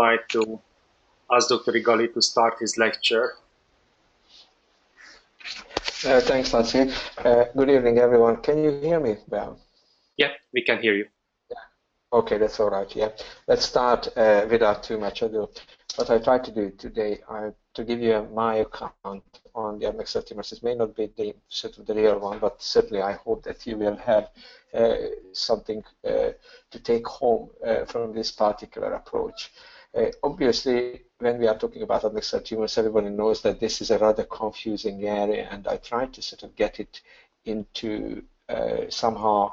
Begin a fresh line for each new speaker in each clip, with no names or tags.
invite to ask Dr. Igali to start his lecture.
Thanks, Laszlo. Good evening, everyone. Can you hear me well?
Yeah, we can hear you.
Okay, that's all right. Yeah, let's start without too much ado. What I try to do today, to give you my account on the Adnexal tumors. It may not be the sort of the real one, but certainly I hope that you will have something to take home from this particular approach. Obviously, when we are talking about Adnexal tumors, everybody knows that this is a rather confusing area, and I try to sort of get it into somehow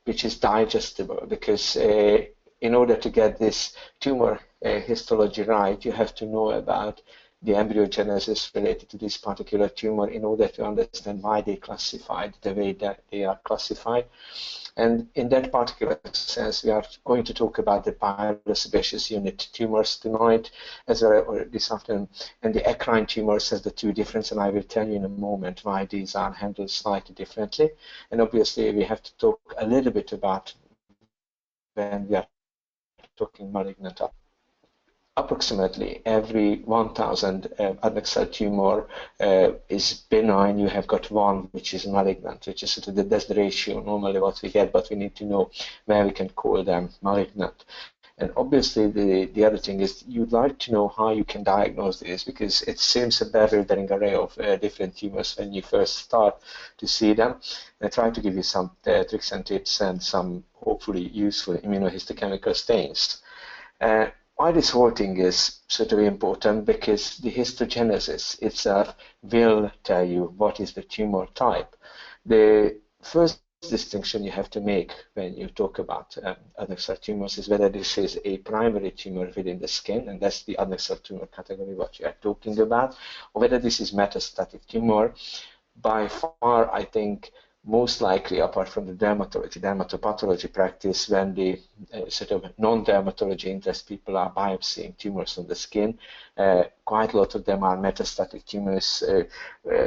which is digestible, because in order to get this tumor histology right, you have to know about the embryogenesis related to this particular tumor in order to understand why they classified the way that they are classified. And in that particular sense, we are going to talk about the pilosebaceous unit tumors tonight, as well or this afternoon, and the eccrine tumors as the two difference, and I will tell you in a moment why these are handled slightly differently. And obviously, we have to talk a little bit about when we are talking malignant. Approximately every 1,000 adnexal tumor is benign. You have got one which is malignant, which is sort of that's the ratio normally what we get, but we need to know where we can call them malignant. And obviously, the other thing is you'd like to know how you can diagnose this, because it seems a bewildering array of different tumors when you first start to see them. And I try to give you some tricks and tips and some hopefully useful immunohistochemical stains. Why this whole thing is sort of important, because the histogenesis itself will tell you what is the tumor type. The first distinction you have to make when you talk about adnexal tumors is whether this is a primary tumor within the skin, and that's the adnexal tumor category what you are talking about, or whether this is metastatic tumor. By far, I think, most likely, apart from the dermatopathology practice, when the sort of non-dermatology interest people are biopsying tumors on the skin, quite a lot of them are metastatic tumors.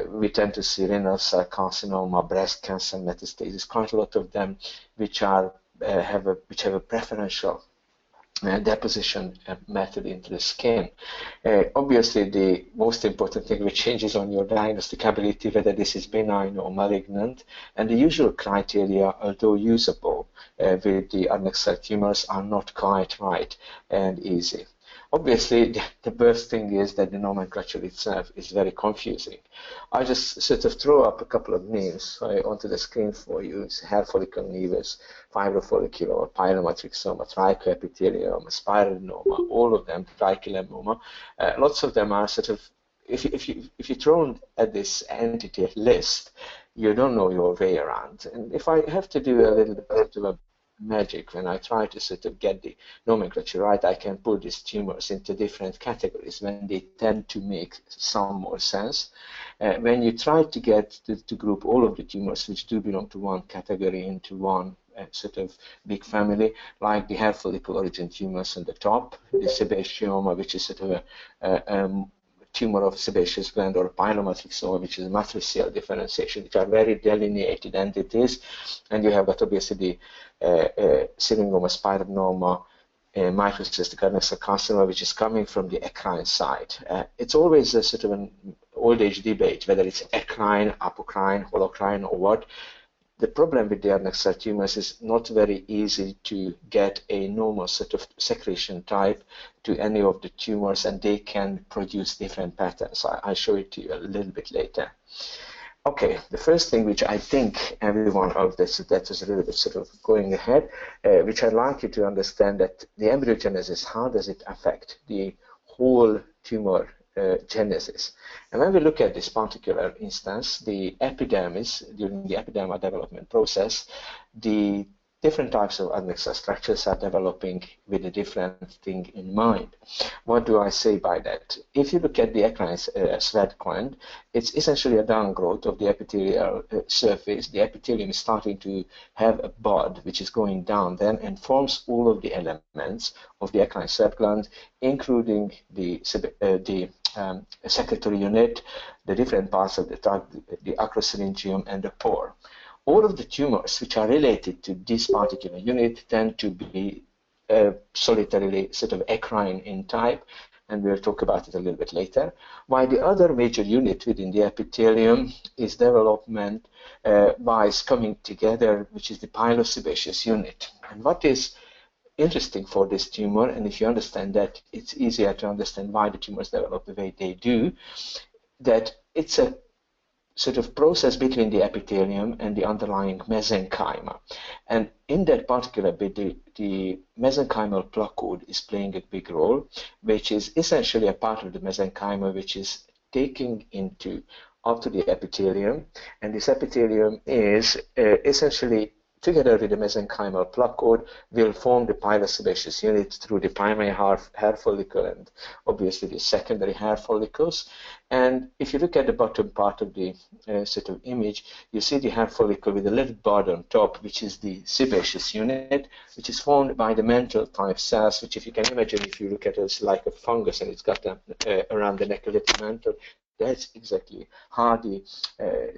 We tend to see renal cell carcinoma, breast cancer metastasis, quite a lot of them which are have a preferential deposition method into the skin. Obviously, the most important thing which changes on your diagnostic ability, whether this is benign or malignant, and the usual criteria, although usable with the adnexal tumors, are not quite right and easy. Obviously, the first thing is that the nomenclature itself is very confusing. I just sort of throw up a couple of names onto the screen for you. It's hair follicle naevus, fibrofollicular, pilomatrixoma, trichoepithelioma, Spiradenoma, all of them, trichilemmoma. Lots of them are sort of, if you throw at this entity list, you don't know your way around. And if I have to do a little bit of a magic when I try to sort of get the nomenclature right, I can put these tumors into different categories when they tend to make some more sense. When you try to get to group all of the tumors which do belong to one category into one sort of big family, like the hair follicle origin tumors on the top, the Sebaceous, which is sort of a tumor of sebaceous gland, or pilomatrixoma, which is a matricial differentiation, which are very delineated entities. And you have got obviously the syringoma, Spiradenoma, Microcystic Adnexal carcinoma, which is coming from the eccrine side. It's always a sort of an old age debate whether it's eccrine, apocrine, holocrine, or what. The problem with the adnexal tumors is not very easy to get a normal sort of secretion type to any of the tumors, and they can produce different patterns. I'll show it to you a little bit later. Okay, the first thing which I think everyone of this that is a little bit sort of going ahead, which I'd like you to understand, that the embryogenesis, how does it affect the whole tumor genesis? And when we look at this particular instance, the epidermis, during the epidermal development process, the different types of adnexal structures are developing with a different thing in mind. What do I say by that? If you look at the eccrine sweat gland, it's essentially a downgrowth of the epithelial surface. The epithelium is starting to have a bud which is going down then and forms all of the elements of the eccrine sweat gland, including the secretory unit, the different parts of the acrosyringium, and the pore. All of the tumors which are related to this particular unit tend to be solitarily sort of eccrine in type, and we'll talk about it a little bit later. While the other major unit within the epithelium is development by coming together, which is the pilosebaceous unit. And what is interesting for this tumor, and if you understand that, it's easier to understand why the tumors develop the way they do, that it's a sort of process between the epithelium and the underlying mesenchyma. And in that particular bit, the mesenchymal placode is playing a big role, which is essentially a part of the mesenchyma which is taking into up to the epithelium. And this epithelium is essentially, together with the mesenchymal placode, will form the pilosebaceous unit through the primary hair follicle and obviously the secondary hair follicles. And if you look at the bottom part of the sort of image, you see the hair follicle with a little bud on top, which is the sebaceous unit, which is formed by the mantle type cells, which, if you can imagine, if you look at it, it's like a fungus and it's got around the neck a little mantle. That's exactly how the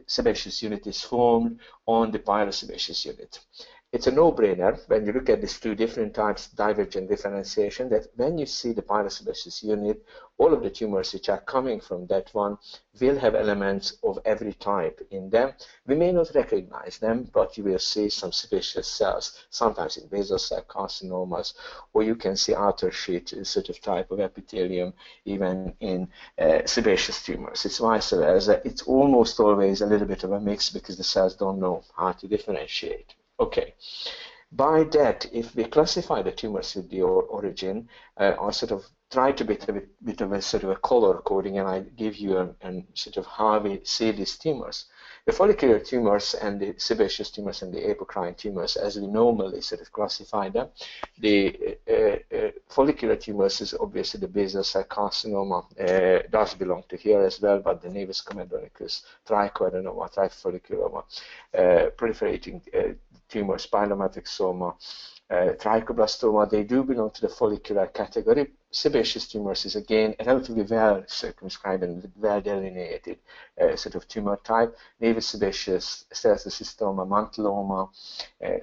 sebaceous unit is formed on the pilosebaceous unit. It's a no-brainer when you look at these two different types, divergent differentiation, that when you see the pilosebaceous unit, all of the tumors which are coming from that one will have elements of every type in them. We may not recognize them, but you will see some sebaceous cells, sometimes in basal cell carcinomas, or you can see outer sheet sort of type of epithelium even in sebaceous tumors. It's vice versa. It's almost always a little bit of a mix because the cells don't know how to differentiate. Okay. By that, if we classify the tumors with the origin, or sort of try to bit of a sort of a color coding, and I give you a sort of how we see these tumors. The follicular tumors and the sebaceous tumors and the apocrine tumors, as we normally sort of classify them, the follicular tumors is obviously the basal cell carcinoma, does belong to here as well, but the naevus comedronicus, trichoepithelioma, trifolliculoma, proliferating tumors, pilomatrixoma, trichoblastoma, they do belong to the follicular category. Sebaceous tumors is again a relatively well circumscribed and well delineated sort of tumor type. Naevus sebaceous, Steatocystoma, mantelloma,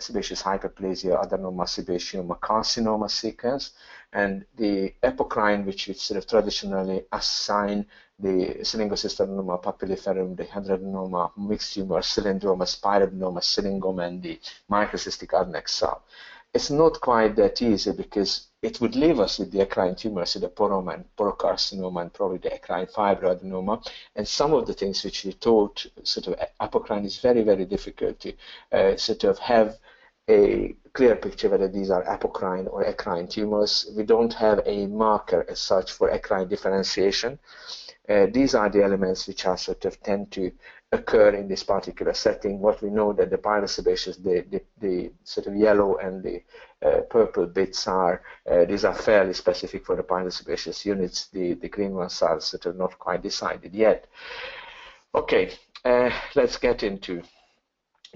sebaceous hyperplasia, adenoma, sebaceous carcinoma sequence, and the apocrine, which we sort of traditionally assign the Syringocystadenoma, papilliferum, the hydradenoma, mixed tumor, cylindroma, Spiradenoma, syringoma, and the Microcystic Adnexal. It's not quite that easy because it would leave us with the eccrine tumors, the poroma and porocarcinoma, and probably the eccrine fibroadenoma. And some of the things which we taught sort of apocrine is very, very difficult to sort of have a clear picture whether these are apocrine or eccrine tumors. We don't have a marker as such for eccrine differentiation. These are the elements which are sort of tend to occur in this particular setting. What we know that the pilosebaceous, the sort of yellow and the purple bits are, these are fairly specific for the pilosebaceous units. The green ones are sort of not quite decided yet. Okay, let's get into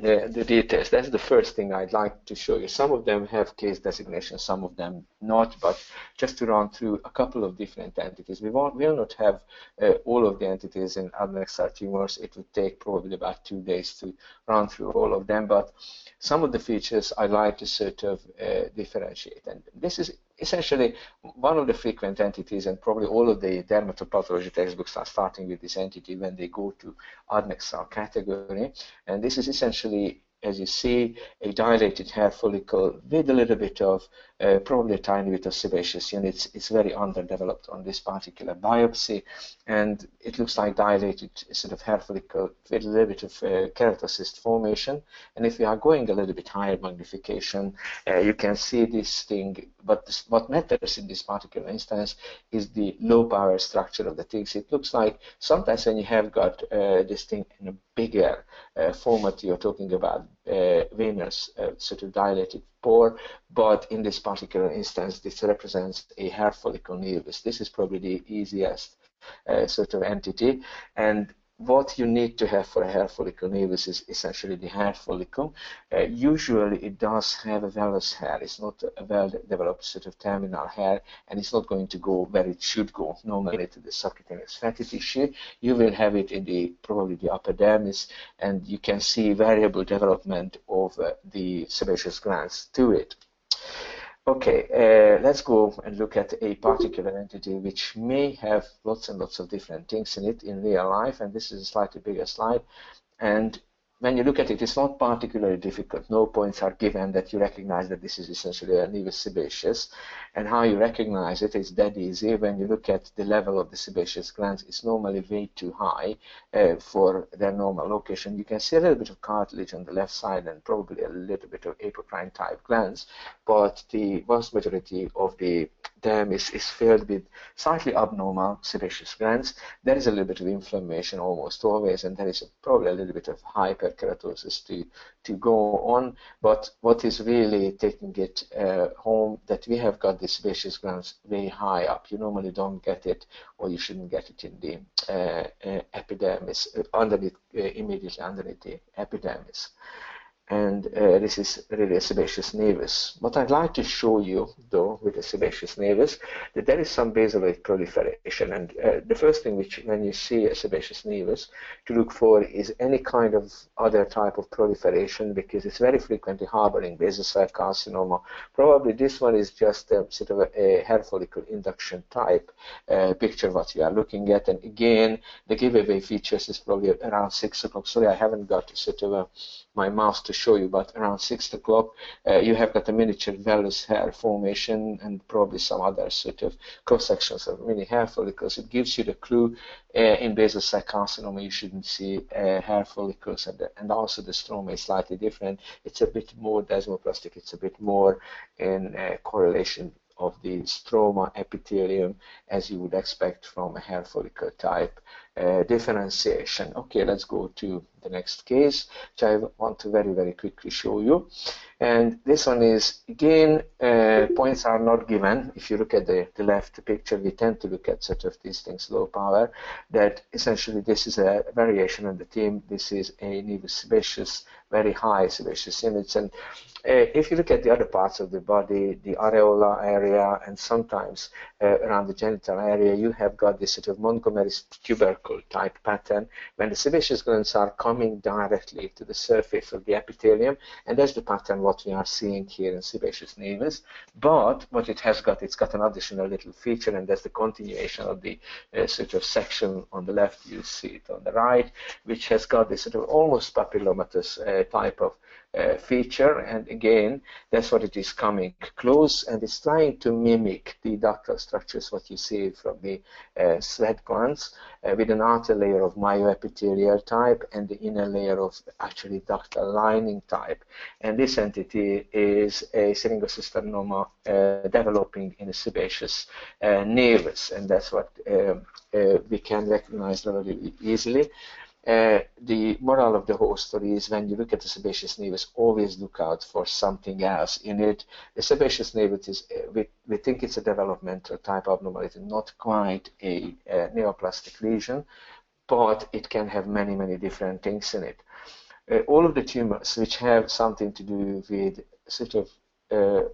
the details. That's the first thing I'd like to show you. Some of them have case designation, some of them not, but just to run through a couple of different entities. We will not have all of the entities in Adnexal tumors. It would take probably about 2 days to run through all of them, but some of the features I like to sort of differentiate. And this is essentially one of the frequent entities, and probably all of the dermatopathology textbooks are starting with this entity when they go to Adnexal category. And this is essentially, as you see, a dilated hair follicle with a little bit of, probably a tiny bit of sebaceous units. It's very underdeveloped on this particular biopsy, and it looks like dilated sort of hair follicle with a little bit of keratocyst formation. And if we are going a little bit higher magnification, you can see this thing, but what matters in this particular instance is the low power structure of the things. It looks like sometimes when you have got this thing in a bigger format, you're talking about venous sort of dilated pore, but in this particular instance, this represents a hair follicle naevus. This is probably the easiest sort of entity, and what you need to have for a hair follicle naevus is essentially the hair follicle. Usually it does have a vellus hair. It's not a well-developed sort of terminal hair, and it's not going to go where it should go, normally to the subcutaneous fatty tissue. You will have it in the probably the upper dermis, and you can see variable development of the sebaceous glands to it. Okay, let's go and look at a particular entity which may have lots and lots of different things in it in real life, and this is a slightly bigger slide. And when you look at it, it's not particularly difficult. No points are given that you recognize that this is essentially a naevus sebaceous. And how you recognize it is that easy. When you look at the level of the sebaceous glands, it's normally way too high for their normal location. You can see a little bit of cartilage on the left side and probably a little bit of apocrine type glands, but the vast majority of the derm is filled with slightly abnormal sebaceous glands. There is a little bit of inflammation almost always, and there is probably a little bit of hyperkeratosis to go on. But what is really taking it home that we have got the sebaceous glands way high up. You normally don't get it, or you shouldn't get it in the epidermis, underneath, immediately underneath the epidermis. And this is really a sebaceous naevus. What I'd like to show you, though, with the sebaceous naevus, that there is some basaloid proliferation. And the first thing which, when you see a sebaceous naevus, to look for is any kind of other type of proliferation, because it's very frequently harboring basal cell carcinoma. Probably this one is just a sort of a hair follicle induction type picture what you are looking at. And again, the giveaway features is probably around 6 o'clock. Sorry, I haven't got sort of my mouse to show you, but around 6 o'clock you have got a miniature vellus hair formation and probably some other sort of cross sections of mini hair follicles. It gives you the clue in basal cell carcinoma you shouldn't see hair follicles, and also the stroma is slightly different. It's a bit more desmoplastic, it's a bit more in correlation of the stroma epithelium as you would expect from a hair follicle type differentiation. Okay, let's go to the next case, which I want to very, very quickly show you. And this one is, again, points are not given. If you look at the left picture, we tend to look at sort of these things low power, that essentially this is a variation on the theme. This is a naevus sebaceous, very high sebaceous units. And if you look at the other parts of the body, the areola area, and sometimes around the genital area, you have got this sort of Montgomery's tubercle type pattern when the sebaceous glands are coming directly to the surface of the epithelium, and that's the pattern what we are seeing here in sebaceous naevus. But what it has got, it's got an additional little feature, and that's the continuation of the sort of section on the left. You see it on the right, which has got this sort of almost papillomatous type of feature, and again that's what it is coming close, and it's trying to mimic the ductal structures what you see from the sweat glands with an outer layer of myoepithelial type and the inner layer of actually ductal lining type. And this entity is a Syringocystadenoma developing in a sebaceous naevus, and that's what we can recognize relatively easily. The moral of the whole story is when you look at the sebaceous naevus, always look out for something else in it. The sebaceous naevus is, we think it's a developmental type abnormality, not quite a neoplastic lesion, but it can have many, many different things in it. All of the tumors which have something to do with sort of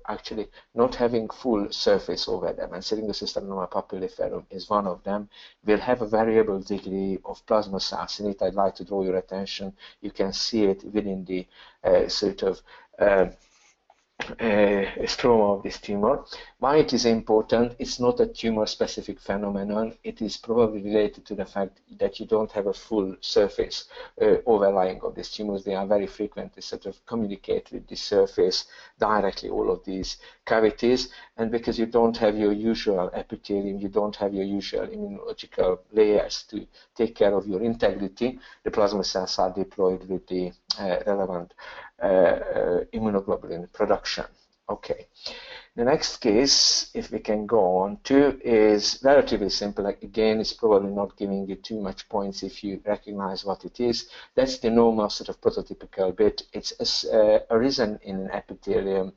actually not having full surface over them, and Syringocystadenoma papilliferum is one of them, will have a variable degree of plasma cells in it. I'd like to draw your attention. You can see it within the sort of stroma of this tumor. Why it is important? It's not a tumor-specific phenomenon. It is probably related to the fact that you don't have a full surface overlying of these tumors. They are very frequently sort of communicate with the surface directly, all of these cavities, and because you don't have your usual epithelium, you don't have your usual immunological layers to take care of your integrity, the plasma cells are deployed with the relevant immunoglobulin production. Okay. The next case, if we can go on to, is relatively simple. Like, again, it's probably not giving you too much points if you recognize what it is. That's the normal sort of prototypical bit. It's arisen in an epithelium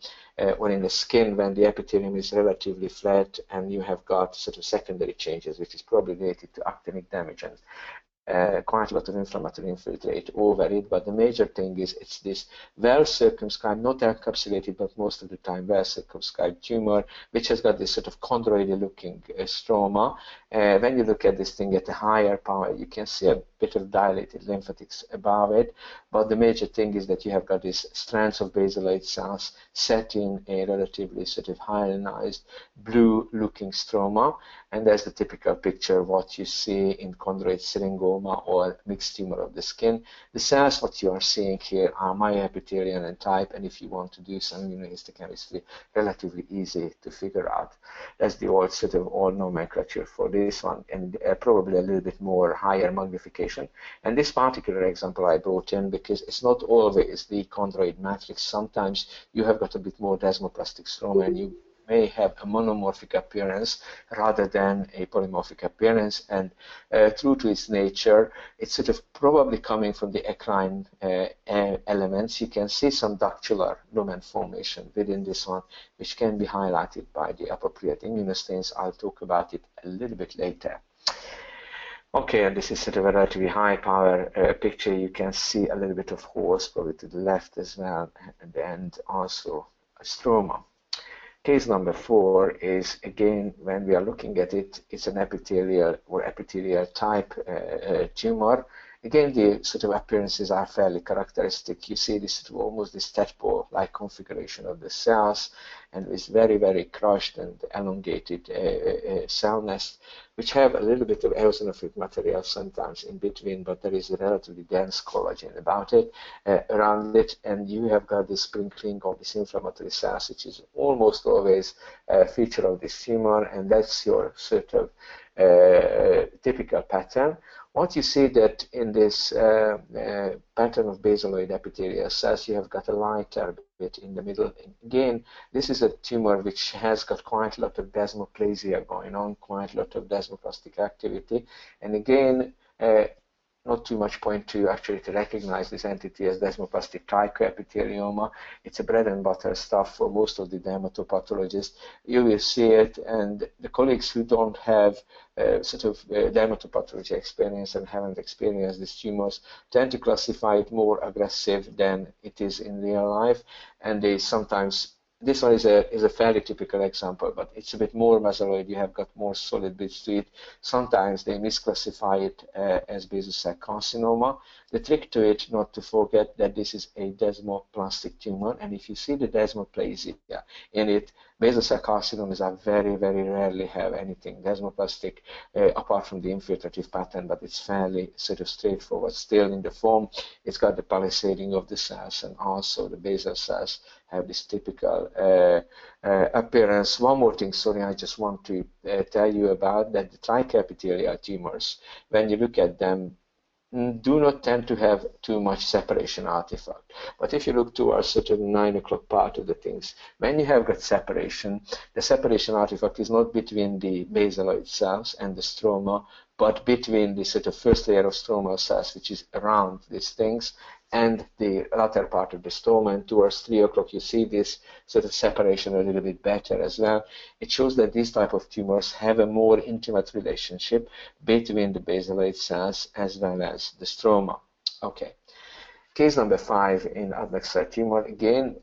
or in the skin when the epithelium is relatively flat, and you have got sort of secondary changes, which is probably related to actinic damage and quite a lot of inflammatory infiltrate over it. But the major thing is it's this well circumscribed, not encapsulated, but most of the time well circumscribed tumor, which has got this sort of chondroid looking stroma. When you look at this thing at a higher power, you can see a better dilated lymphatics above it. But the major thing is that you have got these strands of basaloid cells set in a relatively sort of hyalinized blue-looking stroma, and that's the typical picture of what you see in chondroid syringoma or mixed tumor of the skin. The cells what you are seeing here are myoepithelial in type, and if you want to do some immunohistochemistry, relatively easy to figure out. That's the old sort of old nomenclature for this one, and probably a little bit more higher magnification. And this particular example I brought in because it's not always the chondroid matrix. Sometimes you have got a bit more desmoplastic stroma, and you may have a monomorphic appearance rather than a polymorphic appearance, and true to its nature, it's sort of probably coming from the eccrine elements. You can see some ductular lumen formation within this one, which can be highlighted by the appropriate immunostains. I'll talk about it a little bit later. Okay, and this is sort of a relatively high power picture. You can see a little bit of horse probably to the left as well, and also a stroma. Case number 4 is, again, when we are looking at it, it's an epithelial or epithelial type tumor. Again, the sort of appearances are fairly characteristic. You see this sort of almost this tadpole-like configuration of the cells, and with very, very crushed and elongated cell nest, which have a little bit of eosinophilic material sometimes in between, but there is a relatively dense collagen about it, around it, and you have got this sprinkling of these inflammatory cells, which is almost always a feature of this tumor, and that's your sort of typical pattern. What you see that in this pattern of basaloid epithelial cells, you have got a lighter bit in the middle. Again, this is a tumor which has got quite a lot of desmoplasia going on, quite a lot of desmoplastic activity, and again, not too much point to actually to recognize this entity as desmoplastic trichoepithelioma. It's a bread and butter stuff for most of the dermatopathologists. You will see it, and the colleagues who don't have sort of dermatopathology experience and haven't experienced these tumors tend to classify it more aggressive than it is in real life, and they sometimes, this one is a fairly typical example, but it's a bit more basaloid. You have got more solid bits to it. Sometimes they misclassify it as basal cell carcinoma. The trick to it, not to forget that this is a desmoplastic tumor, and if you see the desmoplasia in it, basal cell carcinomas are very, very rarely have anything desmoplastic apart from the infiltrative pattern, but it's fairly sort of straightforward. Still in the form, it's got the palisading of the cells, and also the basal cells have this typical appearance. One more thing, sorry, I just want to tell you about that the trichoepithelial tumors, when you look at them, do not tend to have too much separation artifact. But if you look towards sort of 9 o'clock part of the things, when you have got separation, the separation artifact is not between the basaloid cells and the stroma, but between the sort of first layer of stromal cells, which is around these things, and the latter part of the stoma, and towards 3 o'clock you see this sort of separation a little bit better as well. It shows that these type of tumors have a more intimate relationship between the basaloid cells as well as the stroma. Okay. Case number 5 in Adnexal tumor. Again,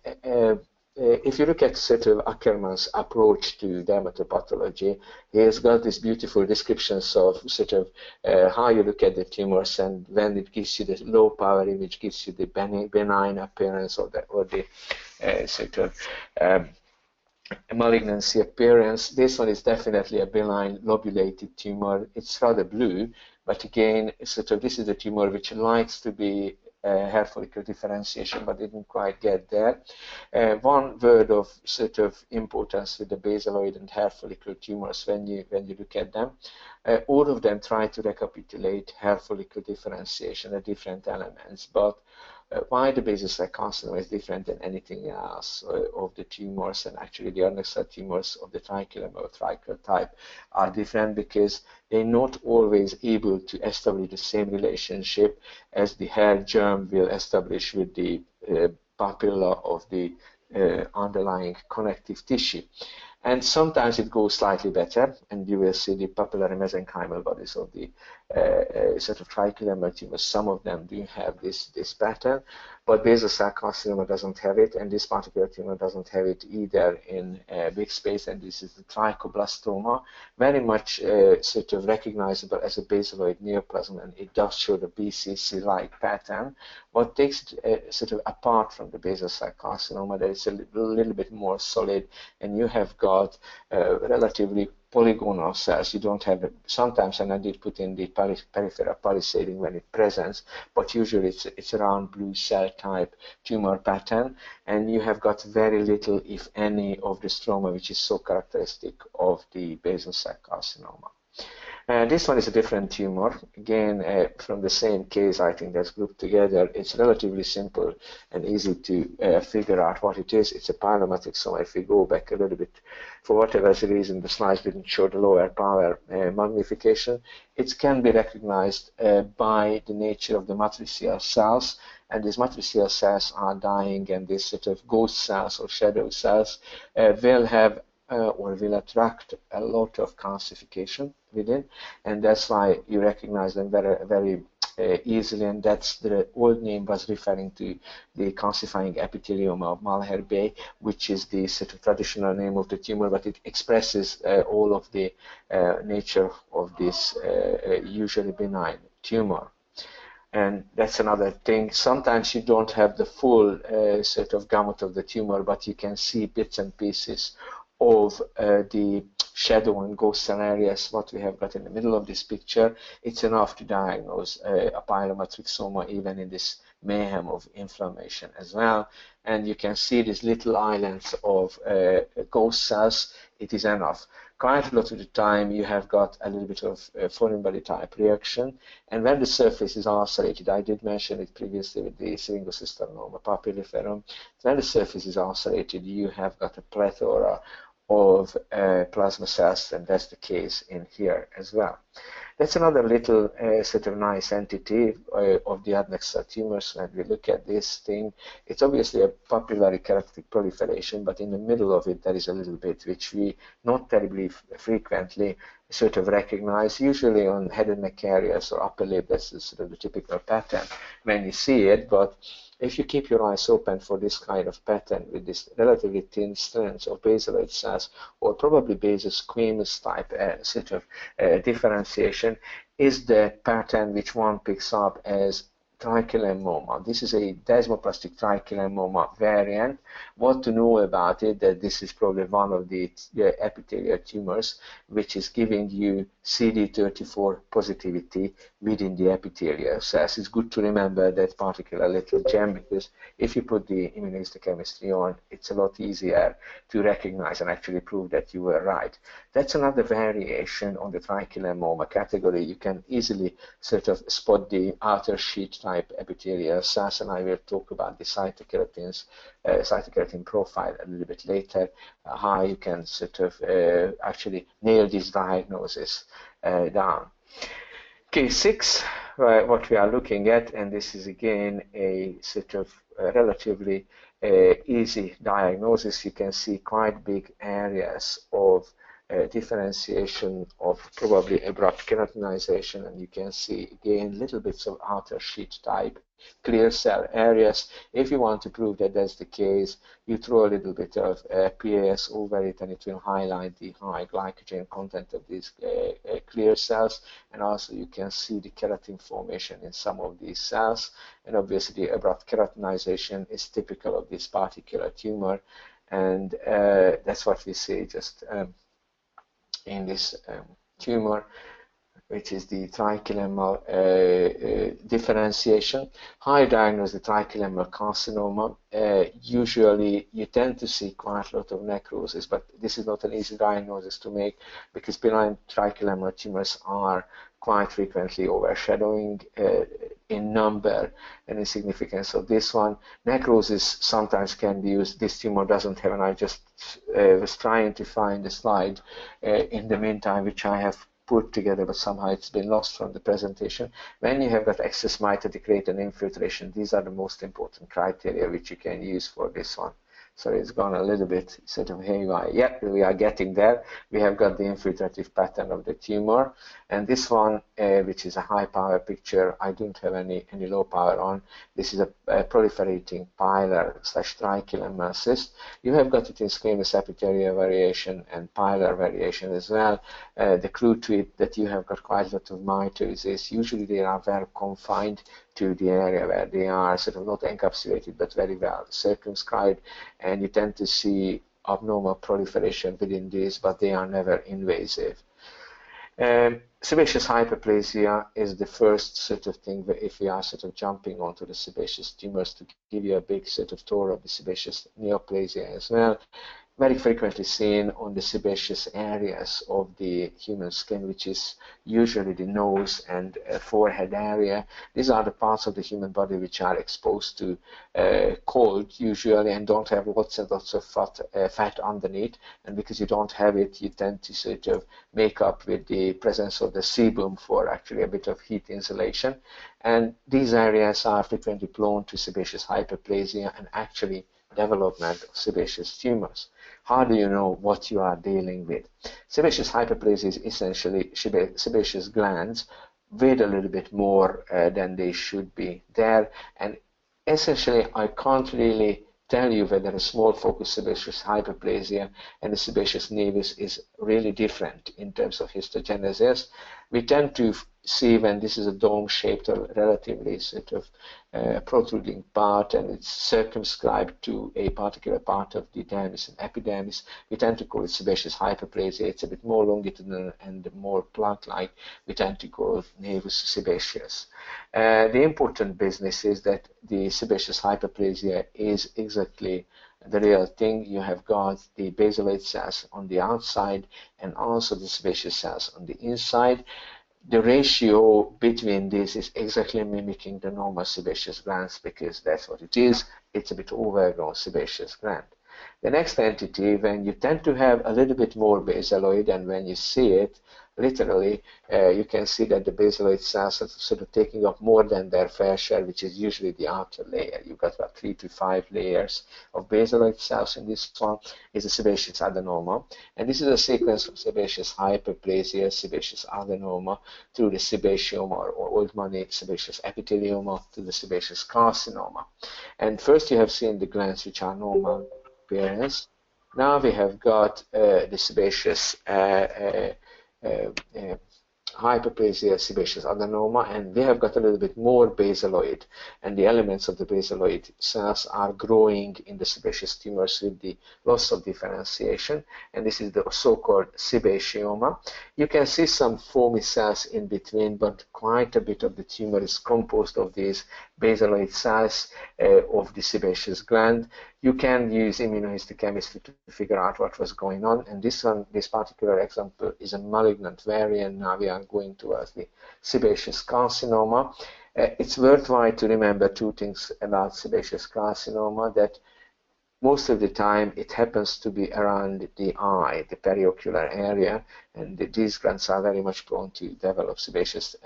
if you look at sort of Ackermann's approach to dermatopathology, he has got these beautiful descriptions of sort of how you look at the tumors, and when it gives you the low power image, gives you the benign appearance or the sort of malignancy appearance. This one is definitely a benign lobulated tumor. It's rather blue, but again, sort of this is a tumor which likes to be hair follicle differentiation, but didn't quite get there. One word of sort of importance with the basaloid and hair follicle tumors when you look at them, all of them try to recapitulate hair follicle differentiation at different elements, but why the basal cell carcinoma is different than anything else of the tumors, and actually the Adnexal tumors of the trichilemmal or trichal type are different because they're not always able to establish the same relationship as the hair germ will establish with the papilla of the underlying connective tissue. And sometimes it goes slightly better, and you will see the papillary mesenchymal bodies of the sort of trichilemmal tumors. Some of them do have this pattern, but basal cell carcinoma doesn't have it, and this particular tumor doesn't have it either in big space, and this is the trichoblastoma, very much sort of recognizable as a basaloid neoplasm, and it does show the BCC-like pattern. What takes it sort of apart from the basal cell carcinoma, that it's a little bit more solid, and you have got relatively polygonal cells. You don't have, sometimes, and I did put in the peripheral palisading when it presents, but usually it's a round blue cell type tumor pattern, and you have got very little, if any, of the stroma, which is so characteristic of the basal cell carcinoma. This one is a different tumor, again from the same case, I think, that's grouped together. It's relatively simple and easy to figure out what it is. It's a pilomatrixoma. If we go back a little bit, for whatever reason the slides didn't show the lower power magnification, it can be recognized by the nature of the matricial cells, and these matricial cells are dying, and these sort of ghost cells or shadow cells will have or will attract a lot of calcification within, and that's why you recognize them very easily, and that's the old name was referring to the calcifying epithelioma of Malherbe, which is the sort of traditional name of the tumor, but it expresses all of the nature of this usually benign tumor. And that's another thing. Sometimes you don't have the full sort of gamut of the tumor, but you can see bits and pieces of the shadow and ghost cell areas, what we have got in the middle of this picture. It's enough to diagnose a pilomatrixoma even in this mayhem of inflammation as well. And you can see these little islands of ghost cells. It is enough. Quite a lot of the time you have got a little bit of foreign body type reaction, and when the surface is ulcerated, I did mention it previously with the Syringocystadenoma, papilliferum, when the surface is ulcerated, you have got a plethora of plasma cells, and that's the case in here as well. That's another little sort of nice entity of the Adnexal tumors. When we look at this thing, it's obviously a papillary keratic proliferation, but in the middle of it there is a little bit which we not terribly frequently sort of recognize, usually on head and neck areas or upper lip. That's sort of the typical pattern when you see it, but if you keep your eyes open for this kind of pattern with this relatively thin strands of basaloid cells, or probably basal squamous type sort of differentiation, is the pattern which one picks up as trichilemmoma. This is a Desmoplastic trichilemmoma variant. What to know about it, that this is probably one of the epithelial tumors which is giving you CD34 positivity within the epithelial cells. It's good to remember that particular little gem, because if you put the immunohistochemistry on, it's a lot easier to recognize and actually prove that you were right. That's another variation on the trichilemmoma category. You can easily sort of spot the outer sheet type epithelial cells, and I will talk about the cytokeratins, cytokeratin profile a little bit later, how you can sort of actually nail this diagnosis down. Case 6, what we are looking at, and this is again a sort of relatively easy diagnosis. You can see quite big areas of differentiation of probably abrupt keratinization, and you can see again little bits of outer sheet type clear cell areas. If you want to prove that that's the case, you throw a little bit of PAS over it, and it will highlight the high glycogen content of these clear cells, and also you can see the keratin formation in some of these cells, and obviously abrupt keratinization is typical of this particular tumor, and that's what we see just in this tumor, which is the trichilemmal differentiation. How you diagnose the trichilemmal carcinoma? Usually you tend to see quite a lot of necrosis, but this is not an easy diagnosis to make, because benign trichilemmal tumors are quite frequently overshadowing in number and in significance of this one. Necrosis sometimes can be used. This tumor doesn't have, and I just was trying to find a slide in the meantime, which I have put together, but somehow it's been lost from the presentation. When you have got excess mitotic rate and infiltration, these are the most important criteria which you can use for this one. Sorry, it's gone a little bit sort of haywire. Yeah, we are getting there. We have got the infiltrative pattern of the tumor, and this one, which is a high power picture, I don't have any low power on. This is a proliferating pilar / trichilemmal cyst. You have got it in squamous epithelial variation and pilar variation as well. The clue to it that you have got quite a lot of mitosis. Usually they are very confined to the area where they are, sort of not encapsulated but very well circumscribed, and you tend to see abnormal proliferation within these, but they are never invasive. Sebaceous hyperplasia is the first sort of thing where if we are sort of jumping onto the sebaceous tumors, to give you a big sort of tour of the sebaceous neoplasia as well. Very frequently seen on the sebaceous areas of the human skin, which is usually the nose and forehead area. These are the parts of the human body which are exposed to cold usually and don't have lots and lots of fat underneath. And because you don't have it, you tend to sort of make up with the presence of the sebum for actually a bit of heat insulation. And these areas are frequently prone to sebaceous hyperplasia and actually development of sebaceous tumors. How do you know what you are dealing with? Sebaceous hyperplasia is essentially sebaceous glands with a little bit more than they should be there, and essentially I can't really tell you whether a small focus sebaceous hyperplasia and the sebaceous naevus is really different in terms of histogenesis. We tend to see when this is a dome-shaped or relatively sort of protruding part and it's circumscribed to a particular part of the dermis and epidermis, we tend to call it sebaceous hyperplasia. It's a bit more longitudinal and more plant-like. We tend to call it naevus sebaceous. The important business is that the sebaceous hyperplasia is exactly the real thing. You have got the basaloid cells on the outside and also the sebaceous cells on the inside. The ratio between these is exactly mimicking the normal sebaceous glands because that's what it is. It's a bit overgrown sebaceous gland. The next entity, when you tend to have a little bit more basaloid, and when you see it, literally, you can see that the basaloid cells are sort of taking up more than their fair share, which is usually the outer layer. You've got about 3 to 5 layers of basaloid cells in this one. Is a sebaceous adenoma, and this is a sequence from sebaceous hyperplasia, sebaceous adenoma, through the sebaceoma or old money sebaceous epithelioma to the sebaceous carcinoma. And first you have seen the glands which are normal appearance. Now we have got the sebaceous hyperplasia, sebaceous adenoma, and we have got a little bit more basaloid, and the elements of the basaloid cells are growing in the sebaceous tumors with the loss of differentiation, and this is the so-called sebaceoma. You can see some foamy cells in between, but quite a bit of the tumor is composed of these basaloid cells of the sebaceous gland. You can use immunohistochemistry to figure out what was going on, and this particular example is a malignant variant. Now we are going towards the sebaceous carcinoma. It's worthwhile to remember two things about sebaceous carcinoma, that most of the time it happens to be around the eye, the periocular area, and these glands are very much prone to develop sebaceous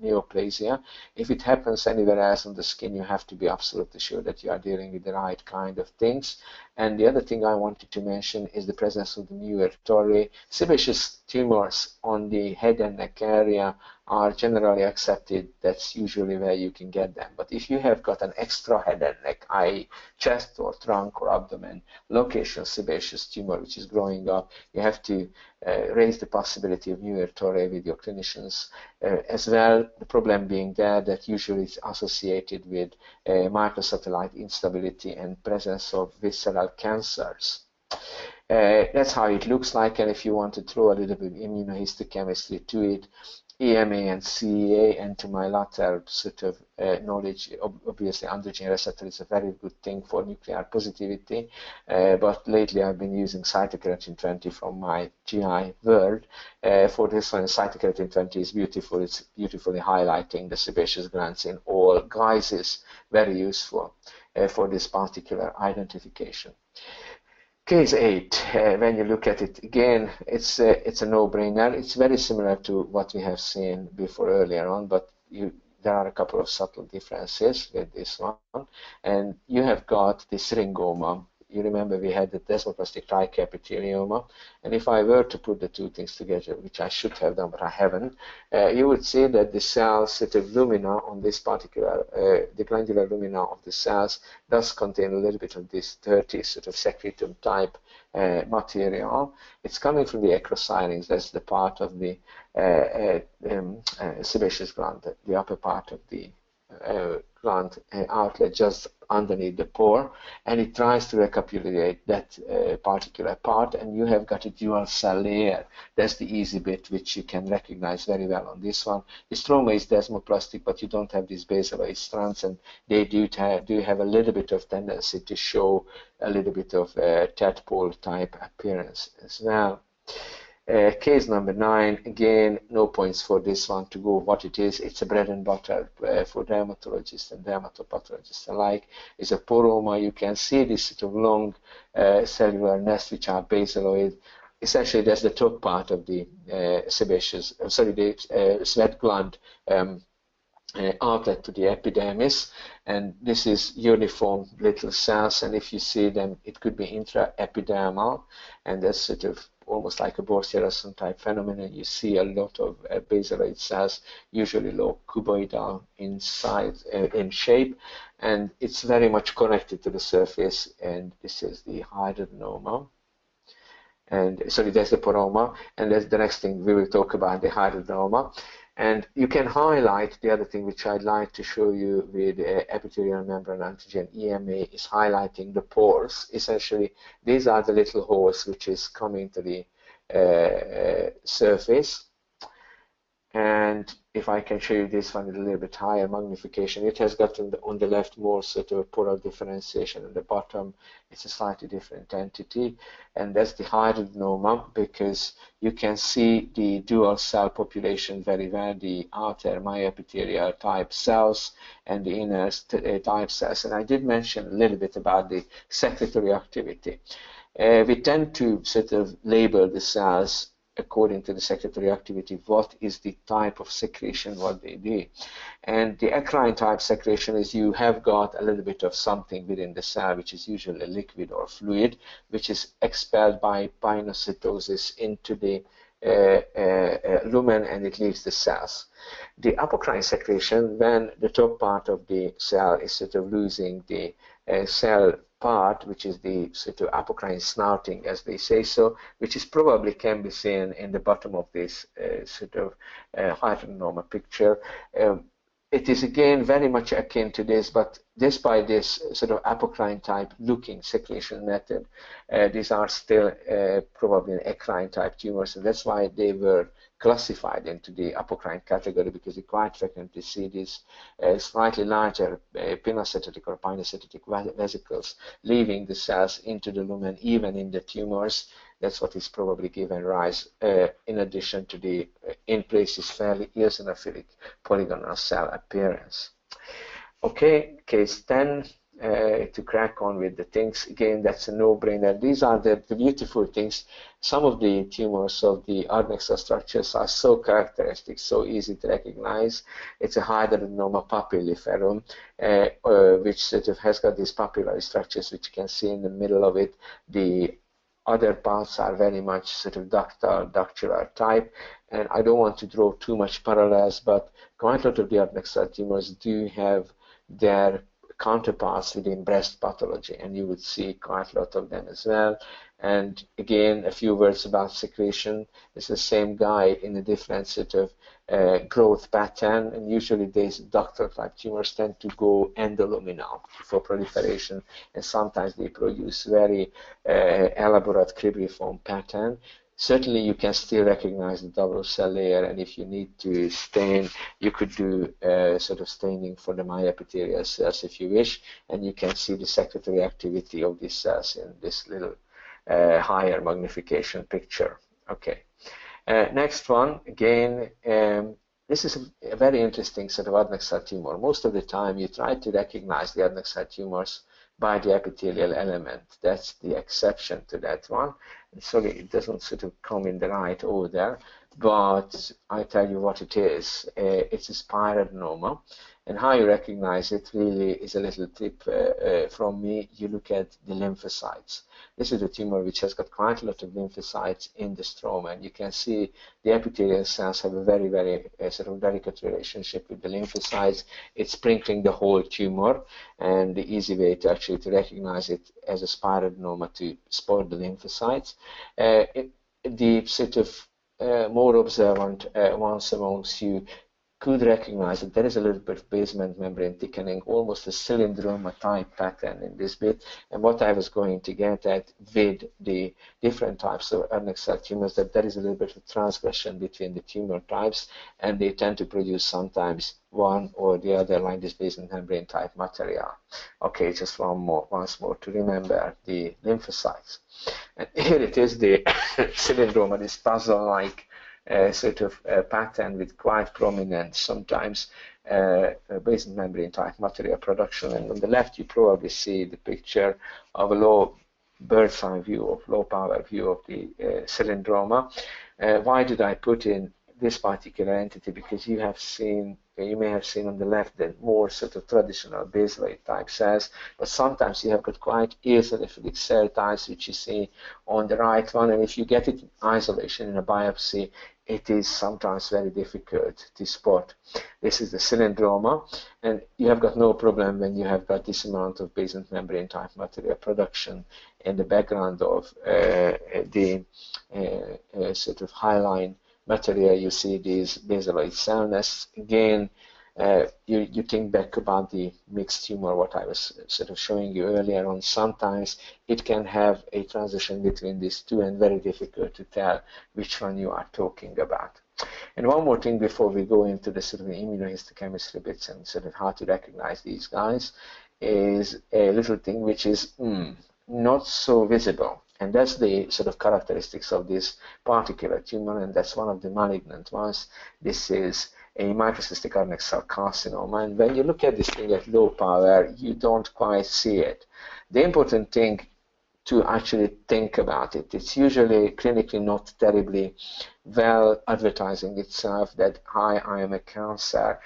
neoplasia. If it happens anywhere else on the skin, you have to be absolutely sure that you are dealing with the right kind of things. And the other thing I wanted to mention is the presence of the muir-torrei. Sebaceous tumors on the head and neck area are generally accepted. That's usually where you can get them. But if you have got an extra head and neck, i.e. chest or trunk or abdomen location sebaceous tumor which is growing up, you have to raise the possibility of muir-torrei with your clinicians as well. The problem being there that usually it's associated with microsatellite instability and presence of visceral cancers. That's how it looks like, and if you want to throw a little bit of immunohistochemistry to it, EMA and CEA, and to my latter sort of knowledge, obviously androgen receptor is a very good thing for nuclear positivity, but lately I've been using Cytokeratin 20 from my GI world. For this one, Cytokeratin 20 is beautiful. It's beautifully highlighting the sebaceous glands in all guises. Very useful for this particular identification. Case 8, when you look at it again, it's a no-brainer. It's very similar to what we have seen before earlier on, but there are a couple of subtle differences with this one. And you have got the syringoma. you remember we had the Desmoplastic trichoepithelioma, and if I were to put the two things together, which I should have done but I haven't, you would see that the cell sort of lumina on this particular, the glandular lumina of the cells does contain a little bit of this dirty sort of secretum type material. It's coming from the acrocylins, that's the part of the sebaceous gland, the upper part of the gland outlet just underneath the pore, and it tries to recapitulate that particular part, and you have got a dual cell layer. That's the easy bit which you can recognize very well on this one. The stroma is desmoplastic, but you don't have these basaloid strands, and they do have a little bit of tendency to show a little bit of tadpole type appearance as well. Case number 9, again, no points for this one to go what it is. It's a bread and butter for dermatologists and dermatopathologists alike. It's a poroma. You can see this sort of long cellular nest which are basaloid. Essentially, that's the top part of the the sweat gland outlet to the epidermis, and this is uniform little cells, and if you see them, it could be intraepidermal, and that's sort of almost like a Borsier-Rasson type phenomenon. You see a lot of basaloid cells, usually low cuboidal in size, in shape, and it's very much connected to the surface, and this is the hydradenoma. And sorry, that's the poroma, and that's the next thing we will talk about, the hydradenoma. And you can highlight the other thing which I'd like to show you with epithelial membrane antigen EMA is highlighting the pores. Essentially, these are the little holes which is coming to the surface. And if I can show you this one with a little bit higher magnification, it has got on the left more sort of poral differentiation. At the bottom, it's a slightly different entity, and that's the hydradenoma, because you can see the dual cell population very well, the outer myepithelial type cells and the inner type cells. And I did mention a little bit about the secretory activity. We tend to sort of label the cells according to the secretory activity, what is the type of secretion, what they do. And the eccrine type secretion is you have got a little bit of something within the cell, which is usually liquid or fluid, which is expelled by pinocytosis into the lumen, and it leaves the cells. The apocrine secretion, when the top part of the cell is sort of losing the cell part, which is the sort of apocrine snouting, as they say so, which is probably can be seen in the bottom of this sort of hydradenoma picture. It is again very much akin to this, but despite this sort of apocrine type looking secretion method, these are still probably an eccrine type tumors, and that's why they were classified into the apocrine category, because you quite frequently see these slightly larger pinocytic or pinocytic vesicles leaving the cells into the lumen, even in the tumors. That's what is probably given rise, in addition to the in places fairly eosinophilic polygonal cell appearance. Okay, case 10. To crack on with the things, again, that's a no-brainer. These are the beautiful things. Some of the tumors of the Adnexal structures are so characteristic, so easy to recognize. It's a hydradenoma papilliferum, which sort of has got these papillary structures, which you can see in the middle of it. The other parts are very much sort of ductal, ductular type, and I don't want to draw too much parallels, but quite a lot of the Adnexal tumors do have their counterparts within breast pathology, and you would see quite a lot of them as well. And again, a few words about secretion. It's the same guy in a different sort of growth pattern, and usually these ductal type tumors tend to go endoluminal for proliferation, and sometimes they produce very elaborate cribriform pattern. Certainly you can still recognize the double cell layer, and if you need to stain, you could do sort of staining for the myepithelial cells if you wish, and you can see the secretory activity of these cells in this little higher magnification picture. Okay, next one, again, this is a very interesting sort of Adnexal tumor. Most of the time you try to recognize the Adnexal tumors by the epithelial element. That's the exception to that one. And sorry, it doesn't sort of come in the right order, but I tell you what it is. It's a Spiradenoma. And how you recognize it really is a little tip from me. You look at the lymphocytes. This is a tumor which has got quite a lot of lymphocytes in the stroma, and you can see the epithelial cells have a very, very sort of delicate relationship with the lymphocytes. It's sprinkling the whole tumor, and the easy way to actually to recognize it as a Spiradenoma to spot the lymphocytes. The sort of more observant ones amongst you could recognize that there is a little bit of basement membrane thickening, almost a cylindroma type pattern in this bit. And what I was going to get at with the different types of Adnexal tumors, that there is a little bit of transgression between the tumor types, and they tend to produce sometimes one or the other, like this basement membrane type material. Okay, just once more to remember the lymphocytes. And here it is, the cylindroma, this puzzle-like sort of pattern with quite prominent, sometimes basement membrane type material production. And on the left, you probably see the picture of a low bird's eye view, of low power view of the cylindroma. Why did I put in this particular entity? Because you may have seen on the left the more sort of traditional basaloid type cells, but sometimes you have got quite eosinophilic cell types, which you see on the right one, and if you get it in isolation in a biopsy, it is sometimes very difficult to spot. This is the cylindroma, and you have got no problem when you have got this amount of basement membrane type material production in the background of the sort of hyaline material. You see these basaloid cell nests. Again, you think back about the mixed tumor, what I was sort of showing you earlier on. Sometimes it can have a transition between these two, and very difficult to tell which one you are talking about. And one more thing before we go into the sort of immunohistochemistry bits and sort of how to recognize these guys, is a little thing which is not so visible. And that's the sort of characteristics of this particular tumor, and that's one of the malignant ones. This is a microcystic Adnexal carcinoma, and when you look at this thing at low power, you don't quite see it. The important thing to actually think about it, it's usually clinically not terribly well advertising itself that, hi, I am a cancer,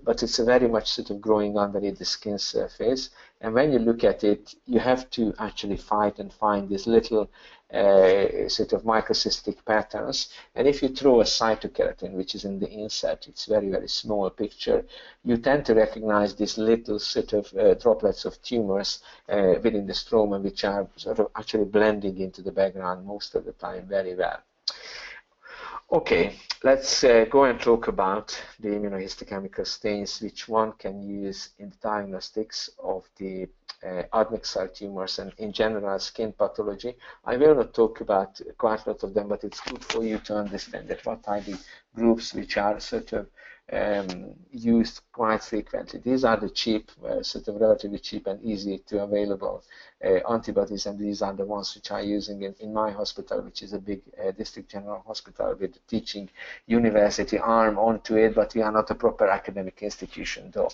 but it's a very much sort of growing underneath the skin surface. And when you look at it, you have to actually fight and find these little sort of microcystic patterns. And if you throw a cytokeratin, which is in the insert, it's very, very small picture, you tend to recognize these little sort of droplets of tumors within the stroma, which are sort of actually blending into the background most of the time very well. Okay, let's go and talk about the immunohistochemical stains, which one can use in the diagnostics of the Adnexal tumors and in general skin pathology. I will not talk about quite a lot of them, but it's good for you to understand that what are the groups which are sort of used quite frequently. These are the cheap, sort of relatively cheap and easy to available antibodies, and these are the ones which I'm using in my hospital, which is a big district general hospital with a teaching university arm onto it, but we are not a proper academic institution though.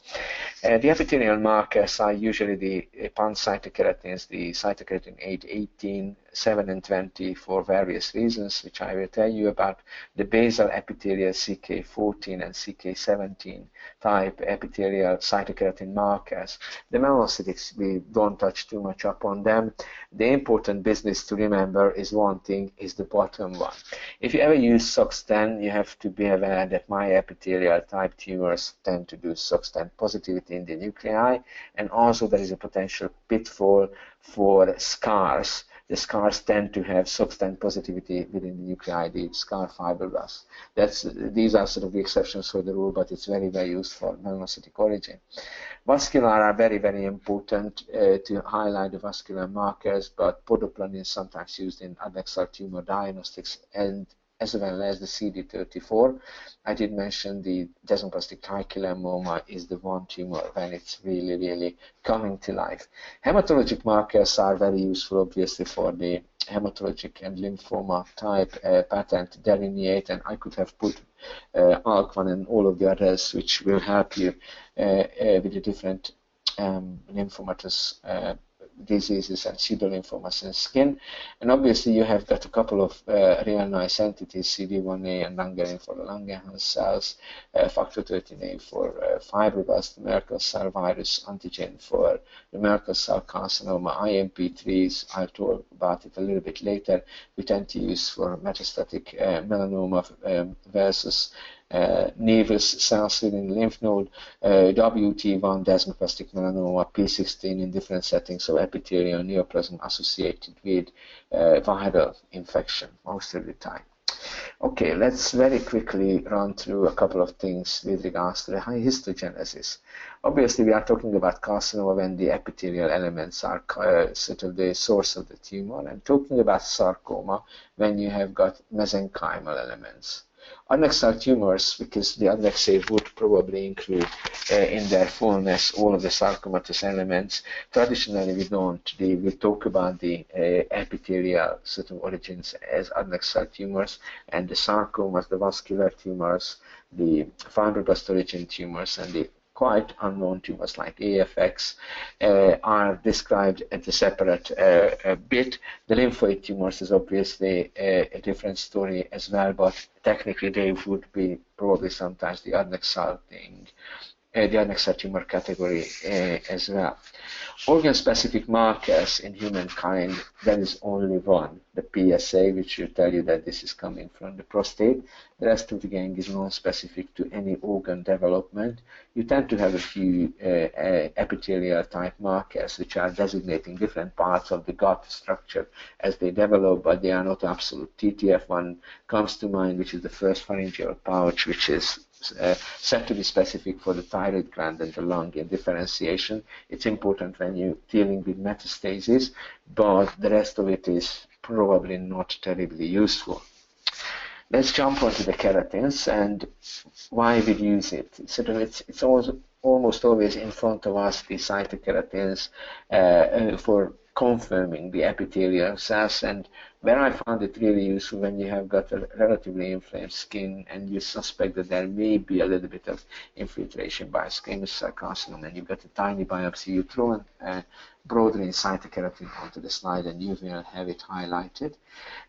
The epithelial markers are usually the pan-cytokeratins, the cytokeratin 8, 18, 7 and 20 for various reasons, which I will tell you about. The basal epithelial CK14 and CK17 type epithelial cytokeratin markers. The melanocytics, we don't touch too much upon them. The important business to remember is one thing, is the bottom one. If you ever use SOX10, you have to be aware that my epithelial type tumors tend to do SOX10 positivity in the nuclei, and also there is a potential pitfall for scars. The scars tend to have SOX10 positivity within the nuclei, the scar fibroblasts. These are sort of the exceptions for the rule, but it's very, very used for melanocytic origin. Vascular are very, very important to highlight the vascular markers, but podoplanine is sometimes used in Adnexal tumor diagnostics, and as well as the CD34. I did mention the Desmoplastic trichilemmoma is the one tumor when it's really, really coming to life. Hematologic markers are very useful, obviously, for the hematologic and lymphoma type pattern to delineate, and I could have put ALK1 and all of the others, which will help you with the different lymphomatous diseases and pseudolymphomas in skin. And obviously you have got a couple of real nice entities, CD1A and Langerhans for the Langerhans cells, factor 13A for fibroblast, Merkel cell virus antigen for the Merkel cell carcinoma, IMP3s, I'll talk about it a little bit later, we tend to use for metastatic melanoma versus naevus cell-sealing lymph node, WT1 desmoplastic melanoma, P16 in different settings of epithelial neoplasm associated with viral infection most of the time. Okay, let's very quickly run through a couple of things with regards to the histogenesis. Obviously, we are talking about carcinoma when the epithelial elements are sort of the source of the tumor, and talking about sarcoma when you have got mesenchymal elements. Adnexal tumors, because the adnexal would probably include in their fullness all of the sarcomatous elements. Traditionally, we talk about the epithelial sort of origins as adnexal tumors, and the sarcomas, the vascular tumors, the fibroblast origin tumors, and the quite unknown tumors like AFX are described at a separate bit. The lymphoid tumors is obviously a different story as well, but technically they would be probably sometimes the adnexal thing, the adnexal tumor category as well. Organ-specific markers in humankind, there is only one, the PSA, which will tell you that this is coming from the prostate. The rest of the gang is non-specific to any organ development. You tend to have a few epithelial type markers which are designating different parts of the gut structure as they develop, but they are not absolute. TTF1 comes to mind, which is the first pharyngeal pouch, which is said to be specific for the thyroid gland and the lung in differentiation. It's important when you're dealing with metastasis, but the rest of it is probably not terribly useful. Let's jump onto the keratins and why we use it. So it's almost always in front of us, the cytokeratins, for confirming the epithelial cells, and where I found it really useful when you have got a relatively inflamed skin and you suspect that there may be a little bit of infiltration by squamous cell carcinoma, and you've got a tiny biopsy, you throw a broadly cytokeratin onto the slide and you will have it highlighted.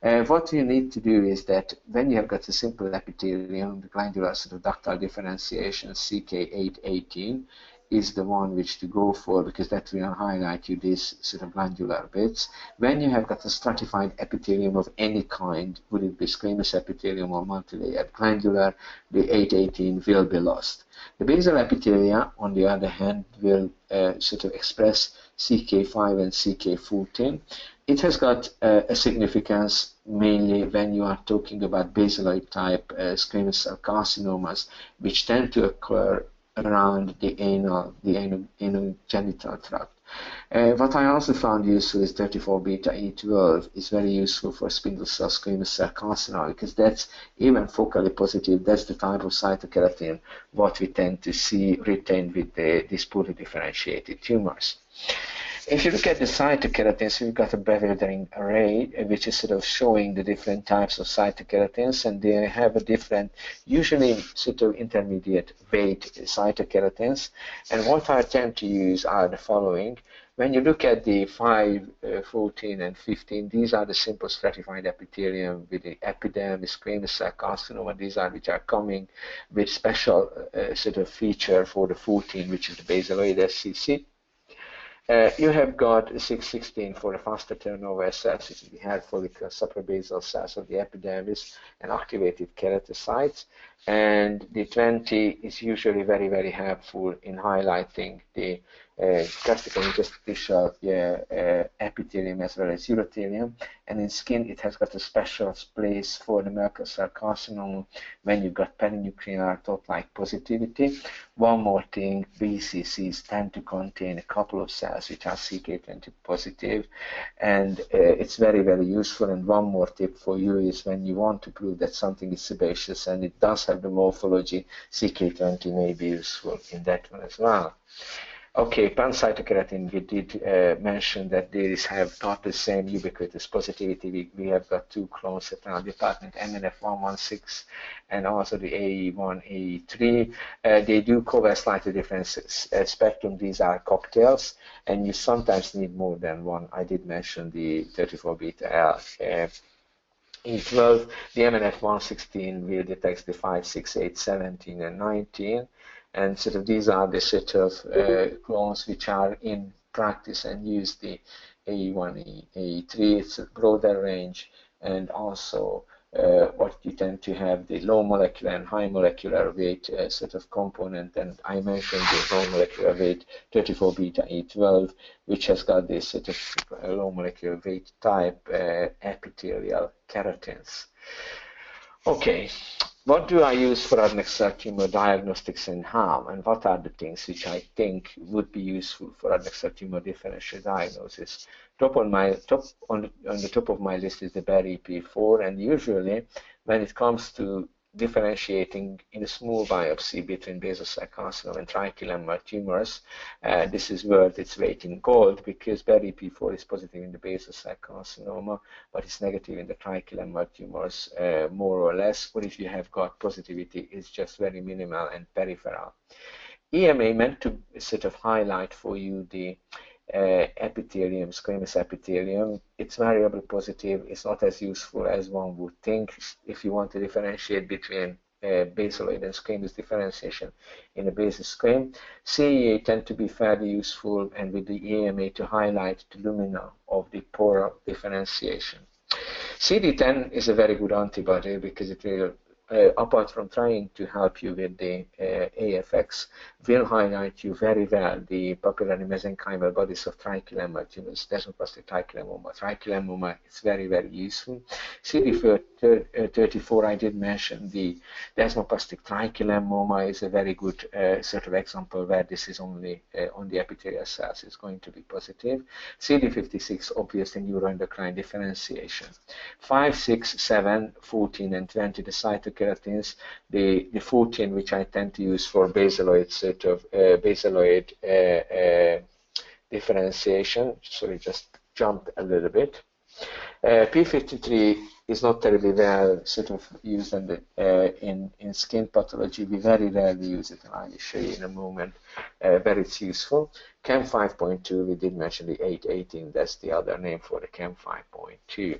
What you need to do is that when you have got a simple epithelium, the glandular sort of ductal differentiation, CK818, is the one which to go for, because that will highlight you these sort of glandular bits. When you have got a stratified epithelium of any kind, would it be squamous epithelium or multilayered glandular, the 818 will be lost. The basal epithelia, on the other hand, will sort of express CK5 and CK14. It has got a significance mainly when you are talking about basaloid type squamous cell carcinomas, which tend to occur around the anal genital tract. What I also found useful is 34 beta E12 is very useful for spindle cell squamous cell carcinoma, because that's even focally positive. That's the type of cytokeratin what we tend to see retained with these poorly differentiated tumors. If you look at the cytokeratins, we've got a bewildering array, which is sort of showing the different types of cytokeratins, and they have a different, usually sort of intermediate weight cytokeratins. And what I tend to use are the following. When you look at the 5, 14, and 15, these are the simple stratified epithelium with the epidermis, squamous cell carcinoma. These are which are coming with special sort of feature for the 14, which is the basaloid SCC. You have got 616 for the faster turnover cells, which is the hair follicle, suprabasal cells of the epidermis, and activated keratocytes. And the 20 is usually very, very helpful in highlighting the gastrical interstitial epithelium as well as urothelium. And in skin, it has got a special place for the Merkel cell carcinoma when you've got perinuclear thought-like positivity. One more thing, BCCs tend to contain a couple of cells which are CK20 positive, and it's very, very useful. And one more tip for you is when you want to prove that something is sebaceous and it does have the morphology, CK20 may be useful in that one as well. Okay, pan-cytokeratin, we did mention that these have not the same ubiquitous positivity. We have got two clones at our department, MNF116 and also the AE1, AE3. They do cover slightly different spectrum. These are cocktails, and you sometimes need more than one. I did mention the 34-beta E12, the MNF116 will detect the 5, 6, 8, 17, and 19. And sort of these are the sort of clones which are in practice and use the AE1, AE3. It's a broader range, and also what you tend to have the low molecular and high molecular weight sort of component. And I mentioned the low molecular weight 34-beta E12, which has got this sort of low molecular weight type epithelial keratins. Okay, what do I use for Adnexal tumor diagnostics and how, and what are the things which I think would be useful for Adnexal tumor differential diagnosis? On the top of my list is the BER-EP4, and usually when it comes to differentiating in a small biopsy between basal cell carcinoma and trichilemmal tumors, this is worth its weight in gold, because BER-EP4 is positive in the basal cell carcinoma, but it's negative in the trichilemmal tumors, more or less, or if you have got positivity, it's just very minimal and peripheral. EMA meant to sort of highlight for you the epithelium, squamous epithelium. It's variable positive. It's not as useful as one would think if you want to differentiate between basaloid and squamous differentiation in a basal squame. CEA tend to be fairly useful, and with the EMA to highlight the lumina of the poral differentiation. CD10 is a very good antibody because it will, apart from trying to help you with the AFX, will highlight you very well the papillary mesenchymal bodies of trichilemmal tumors, Desmoplastic trichilemmoma. Trichilemmoma is very, very useful. CD34, I did mention the Desmoplastic trichilemmoma is a very good sort of example where this is only on the epithelial cells is going to be positive. CD56, obviously neuroendocrine differentiation. 5, 6, 7, 14, and 20, the Cytokeratins, the 14, which I tend to use for basaloid sort of basaloid differentiation. Sorry, just jumped a little bit. P53 is not terribly well sort of used in, in skin pathology. We very rarely use it, and I will show you in a moment where it's useful. Chem 5.2, we did mention the 818, that's the other name for the Chem 5.2.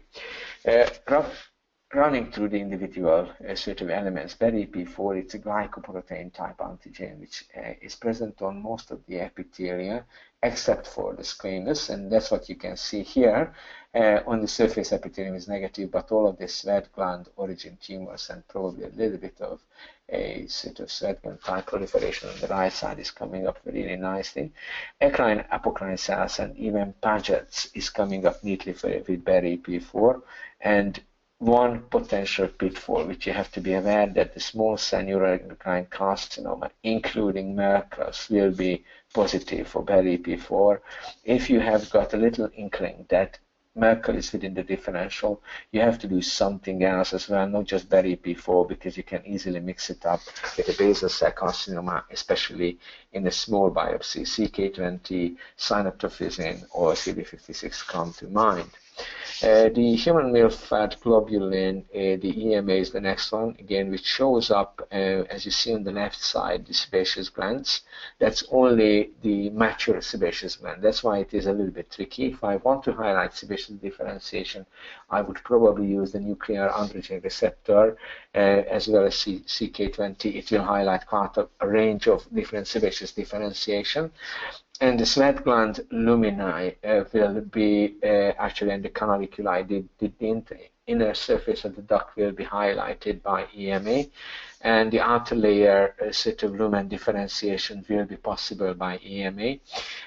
Running through the individual sort of elements, BER-EP4, it's a glycoprotein type antigen which is present on most of the epithelia except for the squamous, and that's what you can see here. On the surface epithelium is negative, but all of the sweat gland origin tumors and probably a little bit of a sort of sweat gland type proliferation on the right side is coming up really nicely. Eccrine, apocrine cells, and even Paget's is coming up neatly with BER-EP4. And one potential pitfall which you have to be aware that the small cell neuroendocrine carcinoma, including Merkel's, will be positive for BER-EP4. If you have got a little inkling that Merkel is within the differential, you have to do something else as well, not just BER-EP4, because you can easily mix it up with a basal cell carcinoma, especially in a small biopsy. CK20, synaptophysin, or CD56 come to mind. The human milk fat globulin, the EMA is the next one, again, which shows up, as you see on the left side, the sebaceous glands. That's only the mature sebaceous gland. That's why it is a little bit tricky. If I want to highlight sebaceous differentiation, I would probably use the nuclear androgen receptor as well as CK20. It will highlight quite a range of different sebaceous differentiation. And the sweat gland luminae will be actually in the canaliculi. The inner surface of the duct will be highlighted by EMA, and the outer layer sort of lumen differentiation will be possible by EMA.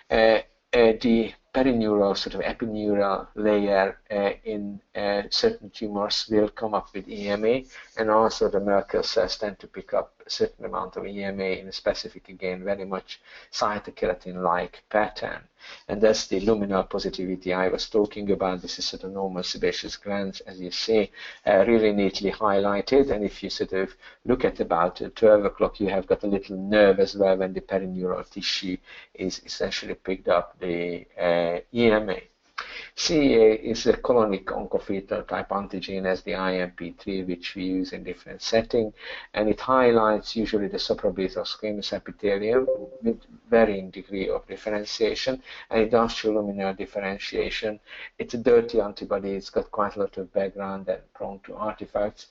The perineural, sort of epineural layer in certain tumors will come up with EMA, and also the Merkel cells tend to pick up a certain amount of EMA in a specific, again, very much cytokeratin-like pattern. And that's the luminal positivity I was talking about. This is sort of normal sebaceous glands, as you see, really neatly highlighted. And if you sort of look at about 12 o'clock, you have got a little nerve as well when the perineural tissue is essentially picked up the EMA. CEA is a colonic oncofetal type antigen as the IMP3, which we use in different settings, and it highlights usually the suprabasal squamous epithelium with varying degree of differentiation, and it does show luminal differentiation. It's a dirty antibody, it's got quite a lot of background and prone to artifacts.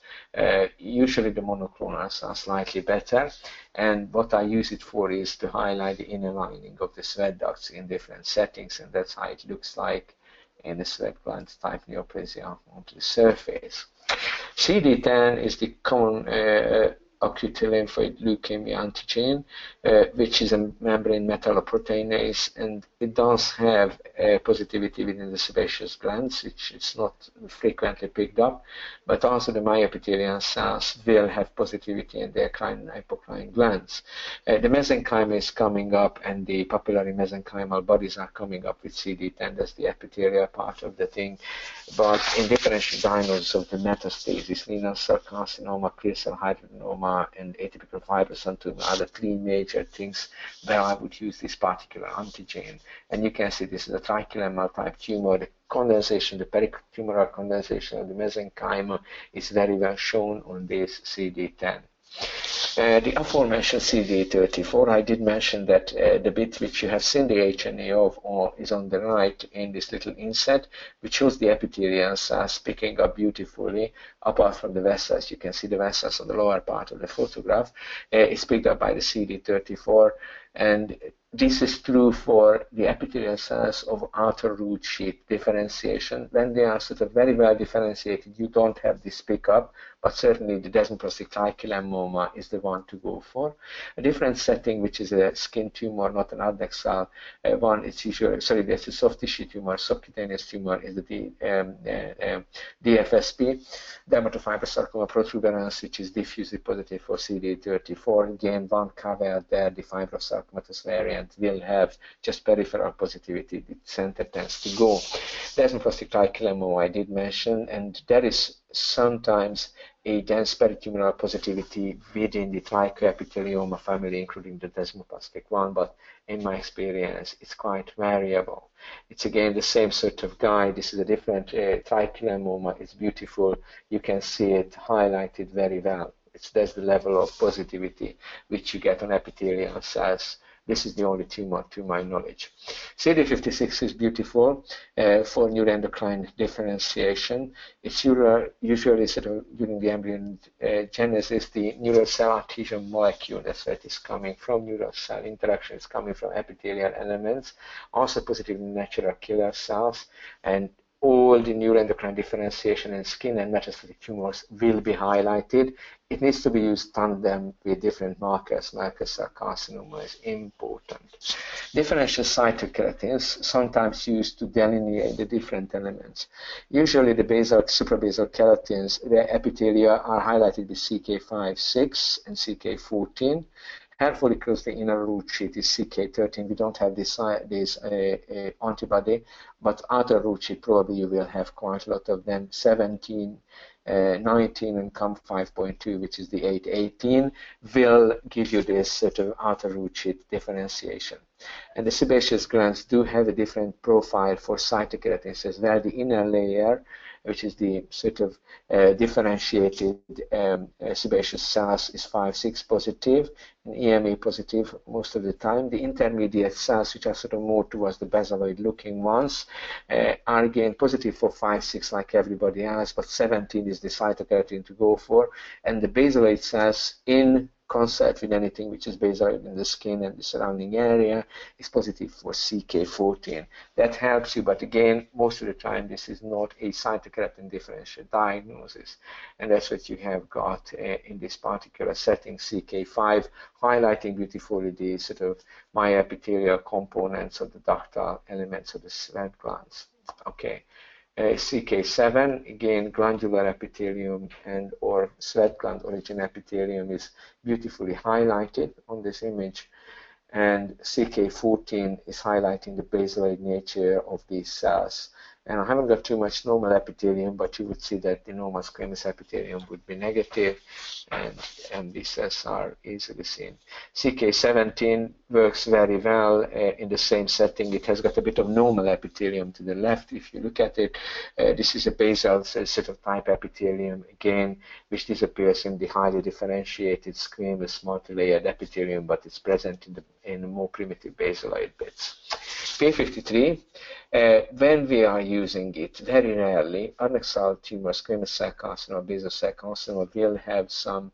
Usually the monoclonals are slightly better, and what I use it for is to highlight the inner lining of the sweat ducts in different settings, and that's how it looks like in the sweat gland type neoplasia onto the surface. CD10 is the common acute lymphoid leukemia antigen, which is a membrane metalloproteinase, and it does have positivity within the sebaceous glands, which is not frequently picked up, but also the myepithelial cells will have positivity in the eccrine and hypocrine glands. The mesenchyma is coming up, and the papillary mesenchymal bodies are coming up with CD10. That's the epithelial part of the thing. But in differential diagnosis of the metastasis, renal cell carcinoma, clear cell hydradenoma, and atypical fibrous tumor are the three major things where I would use this particular antigen. And you can see this is a trichilemmal type tumor. The condensation, the peritumoral condensation of the mesenchyma is very well shown on this CD10. The aforementioned CD34, I did mention that the bit which you have seen the HNA of is on the right in this little inset, which shows the epithelial cells picking up beautifully apart from the vessels. You can see the vessels on the lower part of the photograph. It's picked up by the CD34, and this is true for the epithelial cells of outer root sheath differentiation. When they are sort of very well differentiated, you don't have this pickup, but certainly the Desmoplastic trichilemmoma is the one to go for. A different setting, which is a skin tumor, not an Adnexal one, it's usually, sorry, there's a soft tissue tumor, subcutaneous tumor is the DFSP, dermatofibrosarcoma protuberans, which is diffusely positive for CD34. Again, one caveat there, the fibrosarcomatous variant will have just peripheral positivity. The center tends to go. Desmoplastic trichilemmoma I did mention, and there is sometimes a dense peritumoral positivity within the trichoepithelioma family, including the desmoplastic one, but in my experience, it's quite variable. It's again the same sort of guy. This is a different trichilemmoma. It's beautiful. You can see it highlighted very well. That's the level of positivity which you get on epithelial cells. This is the only tumor to my knowledge. CD56 is beautiful for neuroendocrine differentiation. It's usually sort of during the embryogenesis, the neural cell adhesion molecule, that's where it is coming from. Neural cell interaction is coming from epithelial elements, also positive natural killer cells, and all the neuroendocrine differentiation in skin and metastatic tumors will be highlighted. It needs to be used tandem with different markers. Merkel cell carcinoma is important. Differential cytokeratins, sometimes used to delineate the different elements. Usually the basal, suprabasal keratins, the epithelia are highlighted with CK5, 6 and CK14. Hair follicles, the inner root sheath is CK13. We don't have this antibody, but outer root sheath probably you will have quite a lot of them. 17, 19, and COM5.2, which is the 818, will give you this sort of outer root sheath differentiation. And the sebaceous glands do have a different profile for cytokeratins as well. The inner layer, which is the sort of differentiated sebaceous cells, is 5-6 positive and EMA positive most of the time. The intermediate cells, which are sort of more towards the basaloid looking ones, are again positive for 5-6 like everybody else, but 17 is the cytokeratin to go for. And the basaloid cells in contact with anything which is basaloid in the skin and the surrounding area. It's positive for CK14. That helps you, but again, most of the time this is not a cytokeratin differential diagnosis, and that's what you have got in this particular setting. CK5 highlighting beautifully the sort of myepithelial components of the ductal elements of the sweat glands. Okay. CK7, again, glandular epithelium and or sweat gland origin epithelium is beautifully highlighted on this image, and CK14 is highlighting the basaloid nature of these cells. And I haven't got too much normal epithelium, but you would see that the normal squamous epithelium would be negative, and these cells are easily seen. CK17 works very well in the same setting. It has got a bit of normal epithelium to the left. If you look at it, this is a basal sort of type epithelium, again, which disappears in the highly differentiated squamous multilayered epithelium, but it's present in the more primitive basaloid bits. P53, when we are using it, very rarely, Adnexal tumor, squamous cell carcinoma, basal cell carcinoma will have some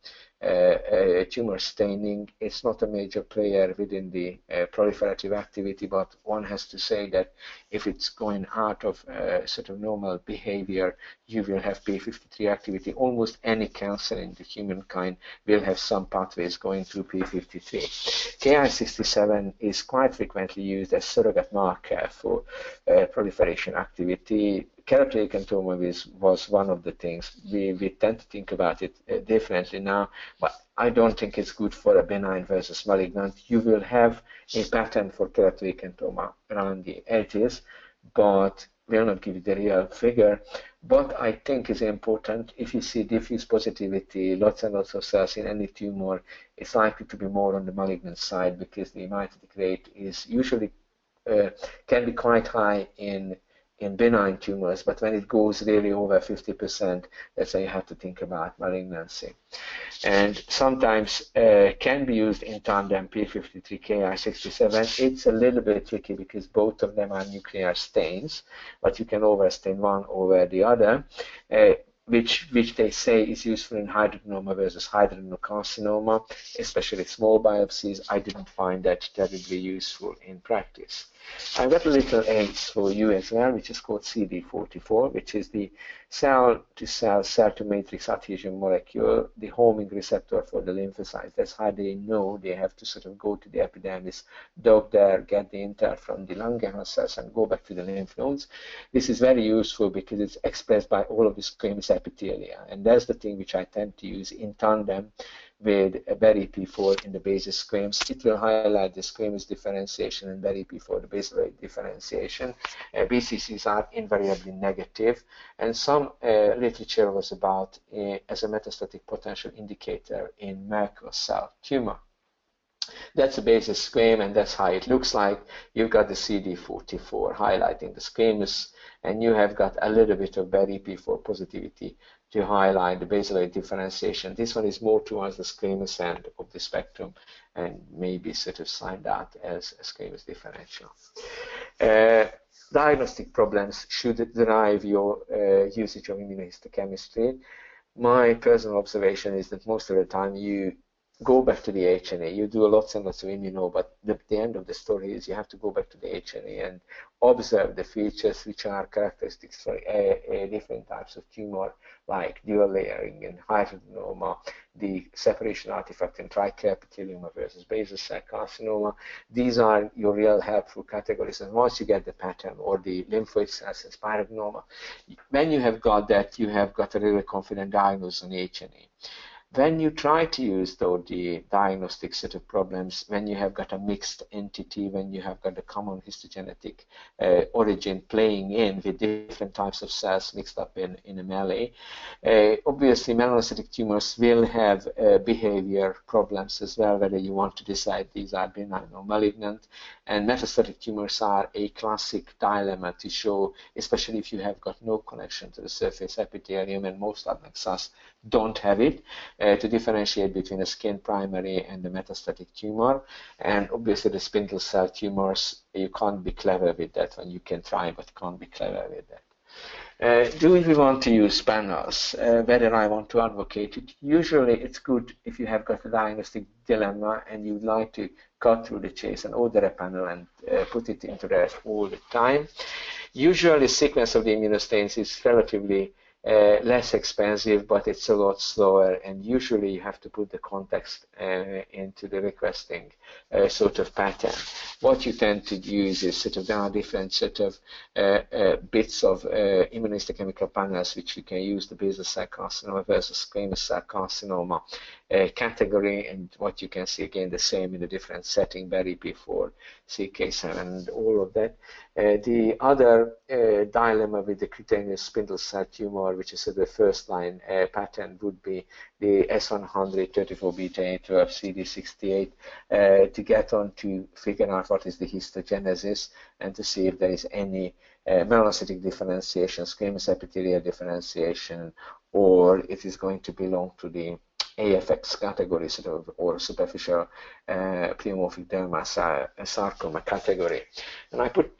tumor staining. It's not a major player within the proliferative activity, but one has to say that if it's going out of sort of normal behavior, you will have P53 activity. Almost any cancer in the humankind will have some pathways going through P53. Ki67 is quite frequently used as surrogate marker for proliferation activity. Keratoacantoma was one of the things. We tend to think about it differently now, but I don't think it's good for a benign versus malignant. You will have a pattern for keratoacantoma around the edges, but will not give you the real figure. But I think is important, if you see diffuse positivity, lots and lots of cells in any tumor, it's likely to be more on the malignant side, because the mitotic rate is usually can be quite high in benign tumors, but when it goes really over 50%, that's when you have to think about malignancy. And sometimes can be used in tandem, P53, Ki67. It's a little bit tricky because both of them are nuclear stains, but you can overstain one over the other, which they say is useful in hydradenoma versus hydradenocarcinoma, especially small biopsies. I didn't find that terribly useful in practice. I've got a little aids for you as well, which is called CD44, which is the cell-to-cell, cell-to-matrix adhesion molecule, the homing receptor for the lymphocytes. That's how they know they have to sort of go to the epidermis, dock there, get the intel from the Langerhans cells, and go back to the lymph nodes. This is very useful because it's expressed by all of the squamous epithelia, and that's the thing which I tend to use in tandem with BERI-P4 in the basal squamous. It will highlight the squamous differentiation and BERI-P4 the basaloid differentiation. BCCs are invariably negative, and some literature was about as a metastatic potential indicator in Merkel cell tumor. That's a basal squam, and that's how it looks like. You've got the CD44 highlighting the squamous, and you have got a little bit of BERI-P4 positivity to highlight the basaloid differentiation. This one is more towards the squamous end of the spectrum, and maybe sort of signed out as a squamous differential. Diagnostic problems should drive your usage of immunohistochemistry. My personal observation is that most of the time you go back to the H&A. You do lots and lots of immuno, but the end of the story is you have to go back to the H&A and observe the features which are characteristics for different types of tumor, like dual layering and hydradenoma, the separation artifact in trichoepithelioma versus basal cell carcinoma. These are your real helpful categories, and once you get the pattern, or the lymphoid cells and Spiradenoma, when you have got that, you have got a really confident diagnosis on H&A. When you try to use, though, the diagnostic set of problems, when you have got a mixed entity, when you have got a common histogenetic origin playing in with different types of cells mixed up in a melee, obviously melanocytic tumors will have behavior problems as well, whether you want to decide these are benign or malignant. And metastatic tumors are a classic dilemma to show, especially if you have got no connection to the surface epithelium, and most adnexals don't have it, to differentiate between a skin primary and the metastatic tumor. And obviously the spindle cell tumors, you can't be clever with that one. You can try, but can't be clever with that. Do we want to use panels? Whether I want to advocate it? Usually it's good if you have got a diagnostic dilemma and you'd like to cut through the chase and order a panel and put it into rest all the time. Usually the sequence of the immunostains is relatively less expensive, but it's a lot slower, and usually you have to put the context into the requesting sort of pattern. What you tend to use is sort of there are different sort of bits of immunohistochemical panels which you can use, the basal cell carcinoma versus squamous cell carcinoma category, and what you can see again the same in a different setting, BERI-P4, CK7, and all of that. The other dilemma with the cutaneous spindle cell tumor, which is the first line pattern, would be the S100, 34-beta 12, CD68 to get on to figure out what is the histogenesis and to see if there is any melanocytic differentiation, squamous epithelial differentiation, or it is going to belong to the AFX category, sort of, or superficial pleomorphic dermal sarcoma category. And I put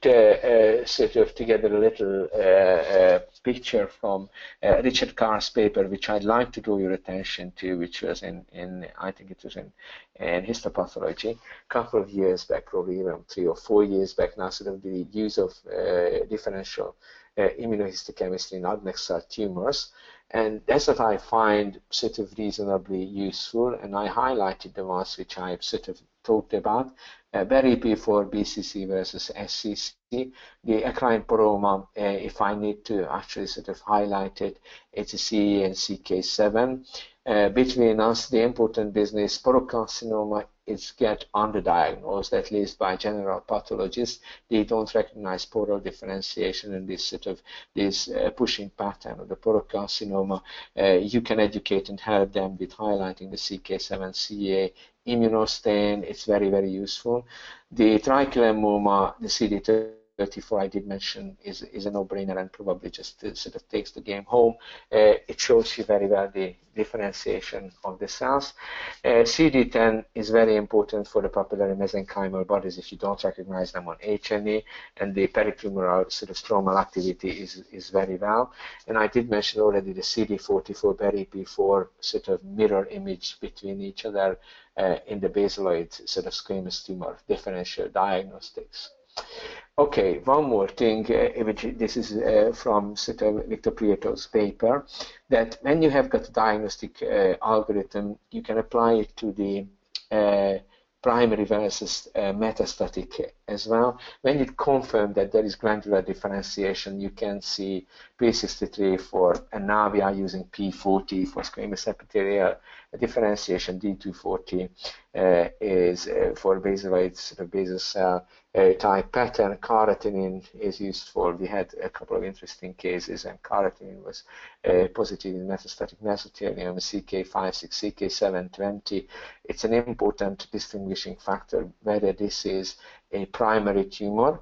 sort of together a little picture from Richard Carr's paper, which I'd like to draw your attention to, which was in I think it was in histopathology, a couple of years back, probably even 3 or 4 years back now, sort of the use of differential immunohistochemistry in Adnexal tumors. And that's what I find sort of reasonably useful, and I highlighted the ones which I've sort of talked about. BERI-P4 BCC versus SCC. The ecrine poroma, if I need to actually sort of highlight it, it's a CE and CK7. Between us, the important business, porocarcinoma, is get underdiagnosed, at least by general pathologists. They don't recognize poral differentiation and this sort of this pushing pattern of the porocarcinoma. You can educate and help them with highlighting the CK7CA immunostain. It's very, very useful. The trichilemmoma, the CD34 I did mention, is a no-brainer and probably just sort of takes the game home. It shows you very well the differentiation of the cells. CD10 is very important for the papillary mesenchymal bodies if you don't recognize them on H&E, and the peritumoral sort of stromal activity is very well. And I did mention already the CD44 BERI-P4 sort of mirror image between each other in the basaloid sort of squamous tumor differential diagnostics. Okay, one more thing, which this is from sort of Victor Prieto's paper, that when you have got a diagnostic algorithm, you can apply it to the primary versus metastatic as well. When you confirm that there is glandular differentiation, you can see P63 for, and now we are using P40 for squamous epithelial differentiation. D240 is for basaloid sort of basal cell type pattern. Carotinin is used for, we had a couple of interesting cases, and carotinin was positive in metastatic mesothelioma, CK56, CK720. It's an important distinguishing factor whether this is a primary tumor.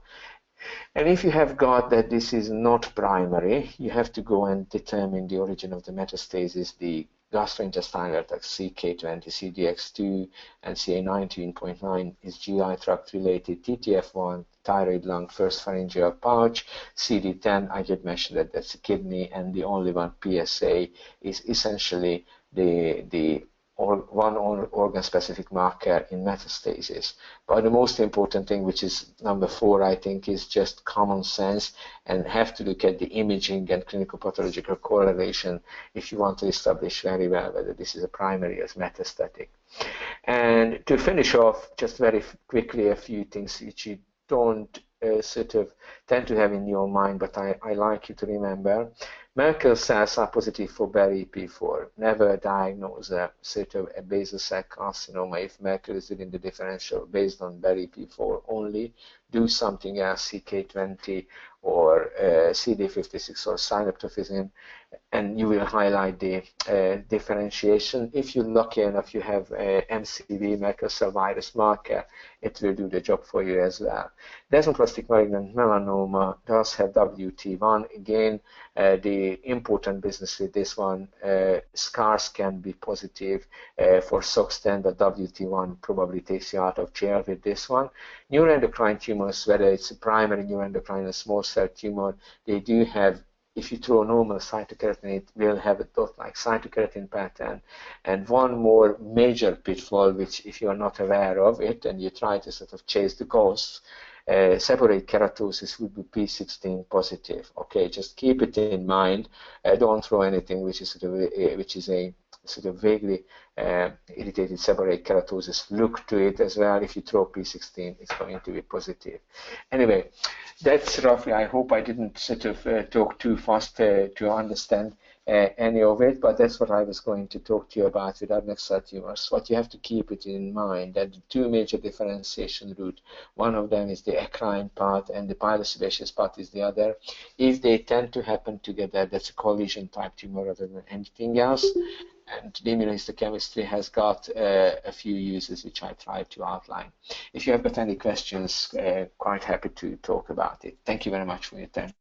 And if you have got that this is not primary, you have to go and determine the origin of the metastasis, the gastrointestinal attacks, CK20, CDX2, and CA19.9 is GI tract related, TTF1, thyroid lung, first pharyngeal pouch, CD10, I did mention that that's a kidney, and the only one, PSA, is essentially the one organ-specific marker in metastasis. But the most important thing, which is number 4, I think, is just common sense, and have to look at the imaging and clinical pathological correlation if you want to establish very well whether this is a primary or metastatic. And to finish off, just very quickly, a few things which you don't sort of tend to have in your mind, but I like you to remember. Merkel cells are positive for BERI-P4. Never diagnose a sort of a basal cell carcinoma if Merkel is within the differential based on BERI-P4 only. Do something else, CK20 or CD56 or synaptophysin, and you will highlight the differentiation. If you're lucky enough, you have a MCV, Merkel cell virus marker, it will do the job for you as well. Desmoplastic malignant melanoma does have WT1. Again, the important business with this one, scars can be positive for SOX10, but WT1 probably takes you out of jail with this one. Neuroendocrine tumors, whether it's a primary neuroendocrine or small cell tumor, they do have if you throw normal cytokeratin, it will have a dot-like cytokeratin pattern. And one more major pitfall, which if you are not aware of it and you try to sort of chase the ghosts, seborrheic keratosis would be P16 positive. Okay, just keep it in mind. Don't throw anything which is a sort of vaguely irritated seborrheic keratosis. Look to it as well. If you throw P16, it's going to be positive. Anyway, that's roughly. I hope I didn't sort of talk too fast to understand any of it, but that's what I was going to talk to you about with Adnexal tumors. What you have to keep it in mind that the two major differentiation route, one of them is the eccrine part and the pilosebaceous part is the other. If they tend to happen together, that's a collision type tumor rather than anything else. And the immunohistochemistry has got a few uses which I tried to outline. If you have got any questions, quite happy to talk about it. Thank you very much for your attention.